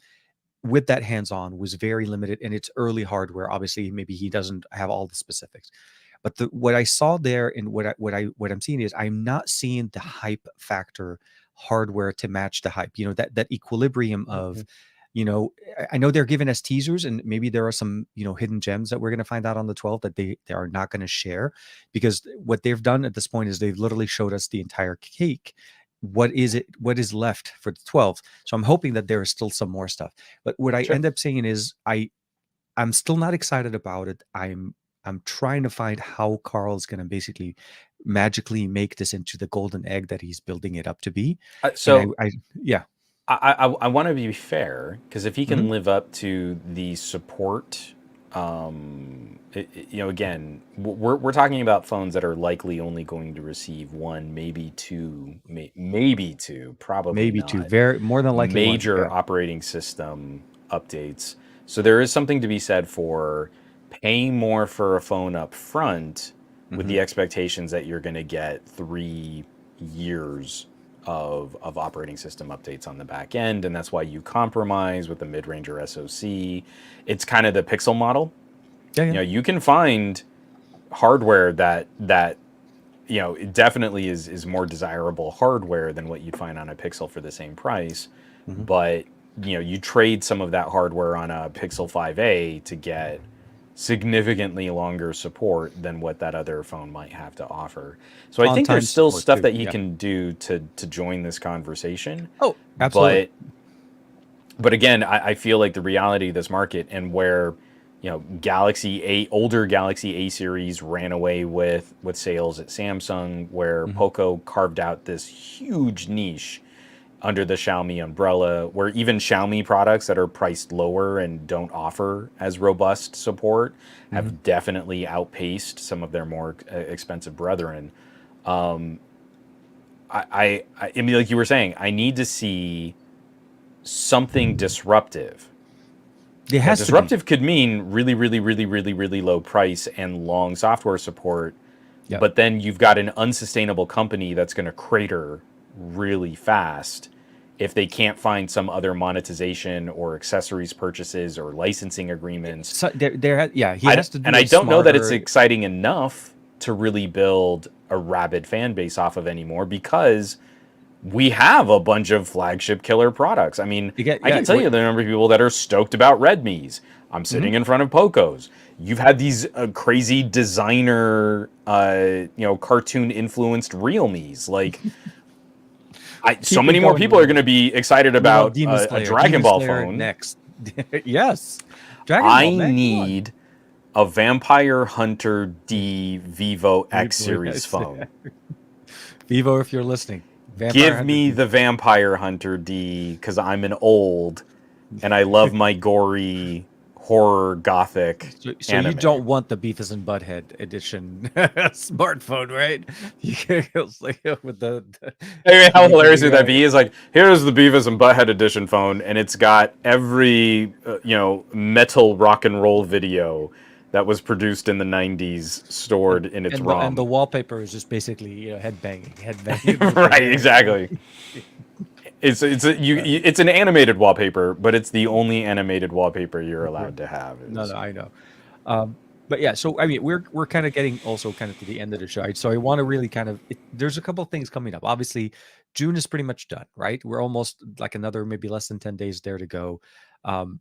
with that hands-on was very limited, and it's early hardware. Obviously, maybe he doesn't have all the specifics. But what I saw there, and what I'm seeing is, I'm not seeing the hype factor hardware to match the hype. That equilibrium of, I know they're giving us teasers, and maybe there are some, hidden gems that we're going to find out on the 12th that they are not going to share, because what they've done at this point is they've literally showed us the entire cake. What is left for the 12th? So I'm hoping that there is still some more stuff. But what I Sure. end up saying is I'm still not excited about it. I'm trying to find how Carl is going to basically magically make this into the golden egg that he's building it up to be. And So yeah. I want to be fair, because if he Hmm. can live up to the support, again, we're talking about phones that are likely only going to receive one, maybe two, maybe two, probably Maybe two, not, very more than likely one. major Yeah. operating system updates. So there is something to be said for paying more for a phone up front with Hmm. the expectations that you're going to get 3 years of operating system updates on the back end, and that's why you compromise with the mid-ranger SoC. It's kind of the Pixel model. Yeah. Yeah. You can find hardware that it definitely is more desirable hardware than what you'd find on a Pixel for the same price, Hmm. but you trade some of that hardware on a Pixel 5a to get significantly longer support than what that other phone might have to offer. So I On think time there's still support stuff too. that he Yeah. can do to join this conversation. Oh, absolutely. But again, I feel like the reality of this market, and where older Galaxy A series ran away with sales at Samsung, where Hmm. POCO carved out this huge niche under the Xiaomi umbrella, where even Xiaomi products that are priced lower and don't offer as robust support Hmm. have definitely outpaced some of their more expensive brethren. I mean, like you were saying, I need to see something disruptive. There Now, has to be. disruptive could mean really, really, really, really, really low price and long software support, Yeah. but then you've got an unsustainable company that's going to crater really fast if they can't find some other monetization or accessories purchases or licensing agreements. So yeah, he has to And do I a don't know that it's smarter. exciting enough to really build a rabid fan base off of anymore, because we have a bunch of flagship killer products. I mean, I Yeah. can tell you the number of people that are stoked about Redmi's. I'm Mhm. sitting in front of Pocos. You've had these crazy designer, cartoon influenced Realmes. Like, so Keep it many more going, people are Will. going to be excited We want about Demon a Slayer. Dragon Demon Ball Slayer phone. next. Yes. Dragon Ball, I man. Come on. need a Vampire Hunter D Vivo X series Yes. phone. Vivo, if you're listening. Vampire Give Hunter me D. the Vampire Hunter D, because I'm an old and I love my gory horror gothic So you anime. don't want the Beavis and Butthead edition smartphone, right? You can like with I mean, how the hilarious would that the be? Is like, here's the Beavis and Butthead edition phone, and it's got every metal rock and roll video that was produced in the '90s stored in its and the ROM. wallpaper is just basically head banging with the Right, hands. exactly. It's an animated wallpaper, but it's the only animated wallpaper you're Right. allowed to have. No, Is no, I know. But yeah, so I mean, we're kind of getting also kind of to the end of the show. So I want to really kind of there's a couple of things coming up. Obviously, June is pretty much done, right? We're almost like another maybe less than 10 days there to go. Um,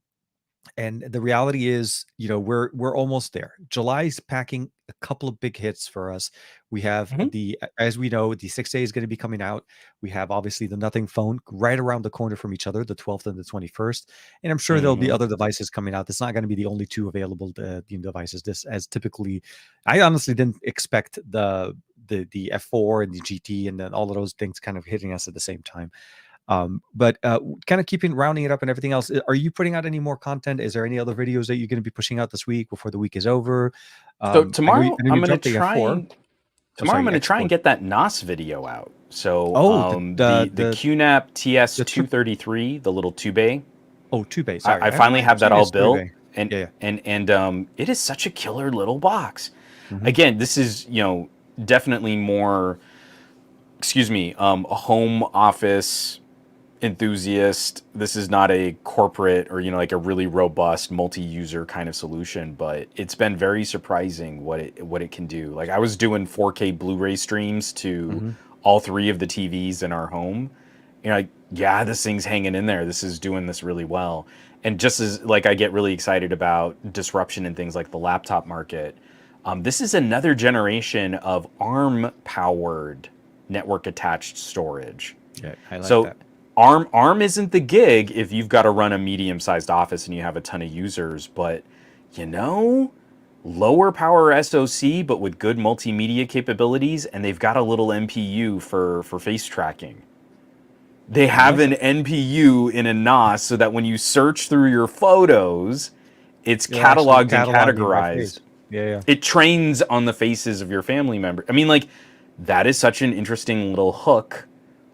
and the reality is, we're almost there. July's packing a couple of big hits for us. We have Mhm. as we know, the 6A is going to be coming out. We have obviously the Nothing phone right around the corner from each other, the 12th and the 21st. And I'm sure there'll be Mhm. other devices coming out. It's not going to be the only two available devices. This as typically, I honestly didn't expect the F4 and the GT and then all of those things kind of hitting us at the same time. But kind of keeping rounding it up and everything else. Are you putting out any more content? Is there any other videos that you're going to be pushing out this week before the week is over? So I know you dropped the F4. Oh, tomorrow I'm sorry, gonna try and X4. get that NOS video out. So Oh, the QNAP the trip. TS233, the little two bay, Oh, two bay. Sorry, I finally I've have that seen all this three built, bay. and Yeah, yeah. it is such a killer little box. Hmm. Again, this is definitely more, excuse me, a home office enthusiast. This is not a corporate or like a really robust multi-user kind of solution, but it's been very surprising what it can do. Like, I was doing 4K Blu-ray streams to Hmm. all three of the TVs in our home, you're like, yeah, this thing's hanging in there. This is doing this really well. And just as like I get really excited about disruption in things like the laptop market, this is another generation of ARM powered network attached storage. Yeah, I like So that. ARM isn't the gig if you've got to run a medium sized office and you have a ton of users, but you know, lower power SoC but with good multimedia capabilities, and they've got a little NPU for face tracking. They I have like an that. NPU in a NOS so that when you search through your photos, it's It'll actually cataloged and catalog me by face. categorized. Yeah, yeah. It trains on the faces of your family member. I mean, like, that is such an interesting little hook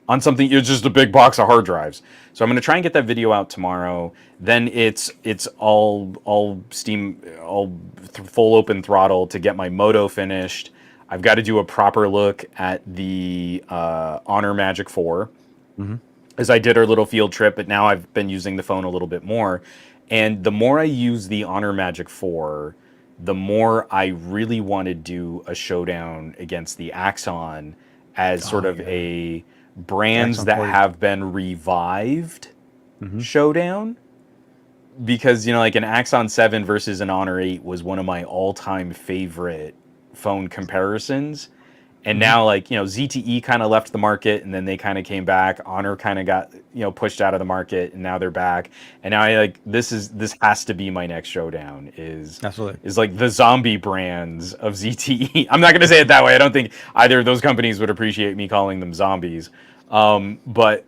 on something. It's just a big box of hard drives. So I'm going to try and get that video out tomorrow. Then it's all steam, full open throttle to get my moto finished. I've got to do a proper look at the Honor Magic 4 Hmm. as I did our little field trip, but now I've been using the phone a little bit more. And the more I use the Honor Magic 4, the more I really want to do a showdown against the Axon as sort Oh of yeah, a the brands Axon that 40. have been revived Hmm. showdown. Because, you know, like an Axon 7 versus an Honor 8 was one of my all-time favorite phone comparisons. And Hmm. now, like, you know, ZTE kind of left the market, and then they kind of came back. Honor kind of got, you know, pushed out of the market, and now they're back. And now I like this has to be my next showdown Absolutely. is like the zombie brands of ZTE. I'm not going to say it that way. I don't think either of those companies would appreciate me calling them zombies. But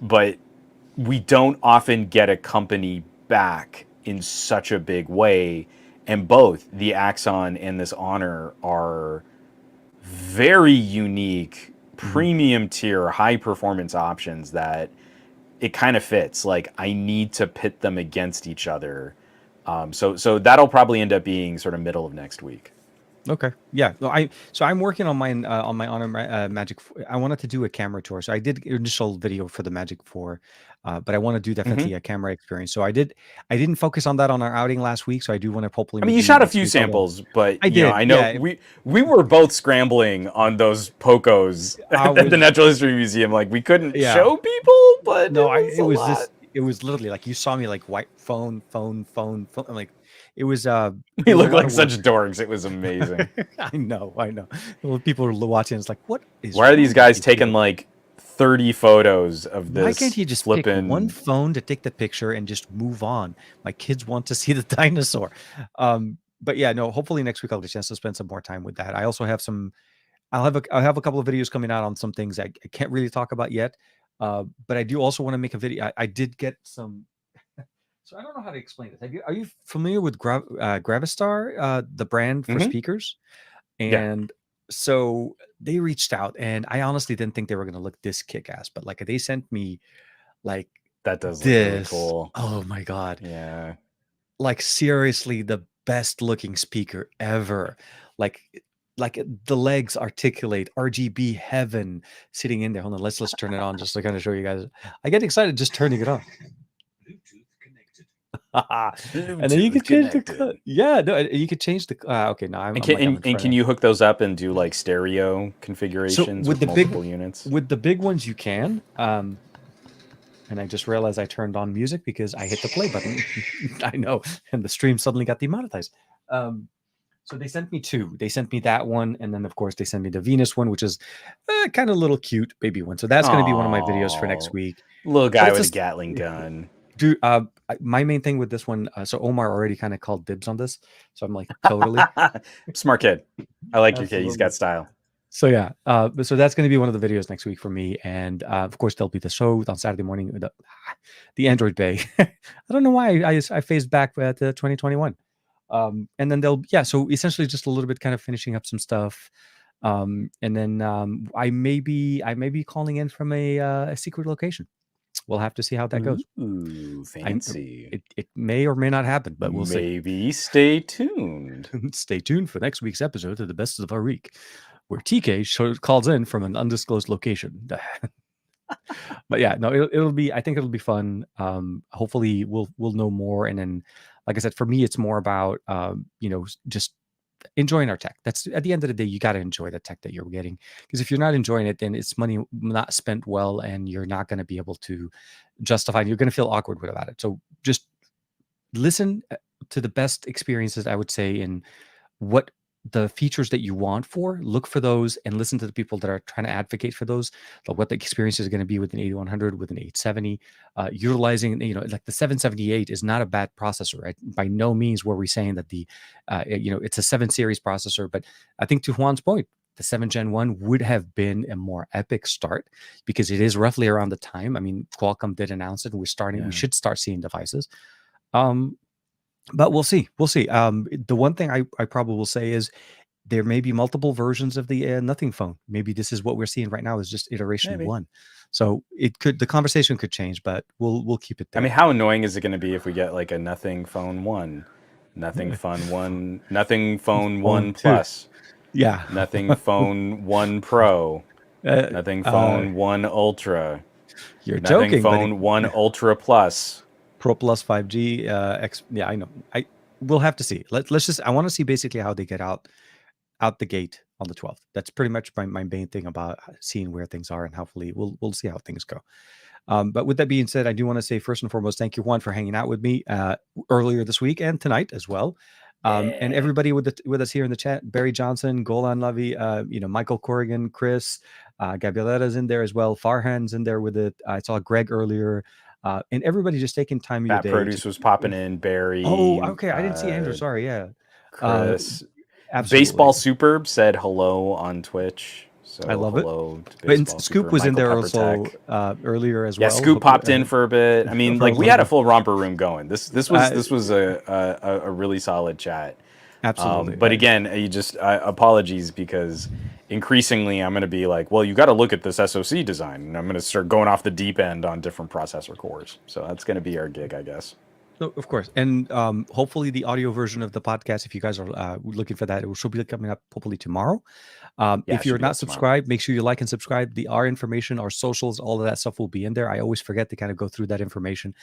we don't often get a company back in such a big way, and both the Axon and this Honor are very unique, Hmm. premium tier, high performance options that it kind of fits. Like I need to pit them against each other. So that'll probably end up being sort of middle of next week. Okay. Yeah. Well, I'm working on my Honor Magic. I wanted to do a camera tour, so I did initial video for the Magic 4, but I want to do definitely Hmm. a camera experience. So I did. I didn't focus on that on our outing last week, so I do want to hopefully I mean, you maybe shot a next few week I'll. samples, but I you know, did. I know Yeah. we were both scrambling on those POCOs I at the was. Natural History Museum. Like we couldn't Yeah. show people, but No, it I was it a was lot. just it was literally like you saw me like white phone, phone, phone, phone. I'm like it We was a look lot like of such work. dorks. It was amazing. I know, I know. Well, people are watching. It's like, what is Why are these wrong with guys these taking people? like 30 photos of Why can't this he just pick one flippin'? phone to take the picture and just move on? My kids want to see the dinosaur. But yeah, no. Hopefully next week I'll get a chance to spend some more time with that. I also have some. I'll have a couple of videos coming out on some things I can't really talk about yet. But I do also want to make a video. I did get some. So I don't know how to explain this. Are you familiar with Gravistar, the brand for Hmm. speakers? Yeah, And so they reached out, and I honestly didn't think they were going to look this kick ass, but like they sent me like that does look really this. cool. Oh my God. Yeah. Like seriously, the best looking speaker ever. Like, the legs articulate RGB heaven sitting in there. Hold on, let's turn it on just to kind of show you guys. I get excited just turning it on. Bluetooth connected. And then you Bluetooth could change the cut. connected. Yeah, no, you could change the. Okay, now And I'm like I'm in can front of. you hook those up and do like stereo So configurations with multiple units? with the big ones you can. And I just realized I turned on music because I hit the play button. I know, and the stream suddenly got demonetized. Um, so they sent me two. They sent me that one, and then of course they sent me the Venus one, which is kind of little cute baby one. So that's going to be one of my videos for next Oh, week. little But guy it's with a just, Gatling gun. dude. My main thing with this one. So Omar already kind of called dibs on this. So I'm like, totally, Smart kid. I like your kid. He's absolutely. got style. So yeah, so that's going to be one of the videos next week for me, and of course there'll be the show on Saturday morning, the Android Bay. I don't know why I phased back at 2021, and then they'll yeah. So essentially, just a little bit kind of finishing up some stuff, and then I may be calling in from a secret location. We'll have to see how that goes. Ooh, I fancy. it may or may not happen, but we'll see. Maybe stay tuned. Stay tuned for next week's episode of the Best of Our Week, where TK calls in from an undisclosed location. But yeah, no, it'll be. I think it'll be fun. Hopefully, we'll know more. And then, like I said, for me, it's more about just enjoying our tech. That's at the end of the day, you got to enjoy the tech that you're getting, because if you're not enjoying it, then it's money not spent well, and you're not going to be able to justify. You're going to feel awkward about it. So just listen to the best experiences, I would say, in what the features that you want for, look for those and listen to the people that are trying to advocate for those, what the experience is going to be with an 8100, with an 870, utilizing, like the 778 is not a bad processor, right? By no means were we saying that it's a 7 series processor, but I think to Juan's point, the 7 Gen 1 would have been a more epic start, because it is roughly around the time. I mean, Qualcomm did announce it, and we should start seeing devices. But we'll see. We'll see. The one thing I probably will say is there may be multiple versions of the Nothing phone. Maybe this is what we're seeing right now is just iteration one. So the conversation could change, but we'll keep it there. I mean, how annoying is it going to be if we get like a Nothing phone 1, Nothing phone 1, Nothing phone 1 plus, yeah, Nothing phone 1 Pro, Nothing phone 1 Ultra, you're Nothing joking, phone 1 Ultra Plus, Pro Plus 5G X. Yeah, I know. We'll have to see. Let's just. I want to see basically how they get out the gate on the 12th. That's pretty much my main thing about seeing where things are, and hopefully we'll see how things go. But with that being said, I do want to say first and foremost, thank you, Juan, for hanging out with me earlier this week and tonight as well. And everybody with us here in the chat: Barry Johnson, Golan Levy, Michael Corrigan, Chris, Gabrieletta's in there as well. Farhan's in there with it. I saw Greg earlier. And everybody just taking time of your day. Produce was popping in. Barry. Oh, okay. I didn't see Andrew. Sorry. Yeah. Chris. Absolutely. Baseball Superb said hello on Twitch. So I love hello it. But Scoop was in there also earlier as well. Yeah, Scoop popped in for a bit. I mean, like we had a full romper room going. This was a really solid chat. Absolutely. But again, apologies, because increasingly I'm going to be like, well, you got to look at this SoC design, and I'm going to start going off the deep end on different processor cores. So that's going to be our gig, I guess. So, of course. And hopefully the audio version of the podcast, if you guys are looking for that, it should be coming up hopefully tomorrow. If you're not subscribed, make sure you like and subscribe. Our information, our socials, all of that stuff will be in there. I always forget to kind of go through that information.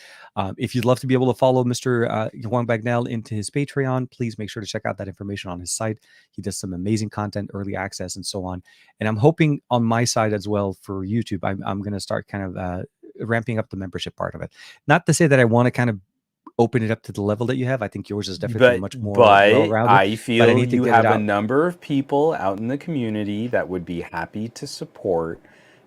If you'd love to be able to follow Mr. Juan Bagnell into his Patreon, please make sure to check out that information on his site. He does some amazing content, early access, and so on. And I'm hoping on my side as well for YouTube, I'm going to start kind of ramping up the membership part of it. Not to say that I want to kind of open it up to the level that you have. I think yours is definitely much more well-rounded. I feel you have a number of people out in the community that would be happy to support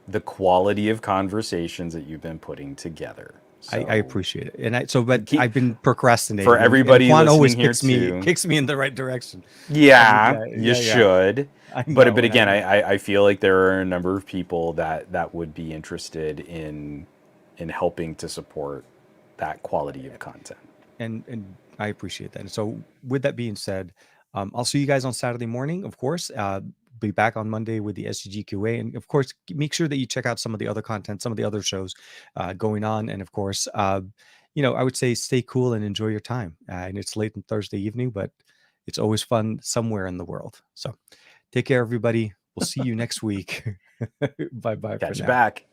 the quality of conversations that you've been putting together. So, I appreciate it, and I've been procrastinating. For everybody Juan always kicks me in the right direction. Yeah, you should. But again, I feel like there are a number of people that would be interested in helping to support that quality of content. And I appreciate that. And so with that being said, I'll see you guys on Saturday morning, of course. Be back on Monday with the SGGQA. And of course, make sure that you check out some of the other content, some of the other shows going on. And of course, I would say stay cool and enjoy your time. And it's late on Thursday evening, but it's always fun somewhere in the world. So take care, everybody. We'll see you next week. Bye-bye. Catch you back.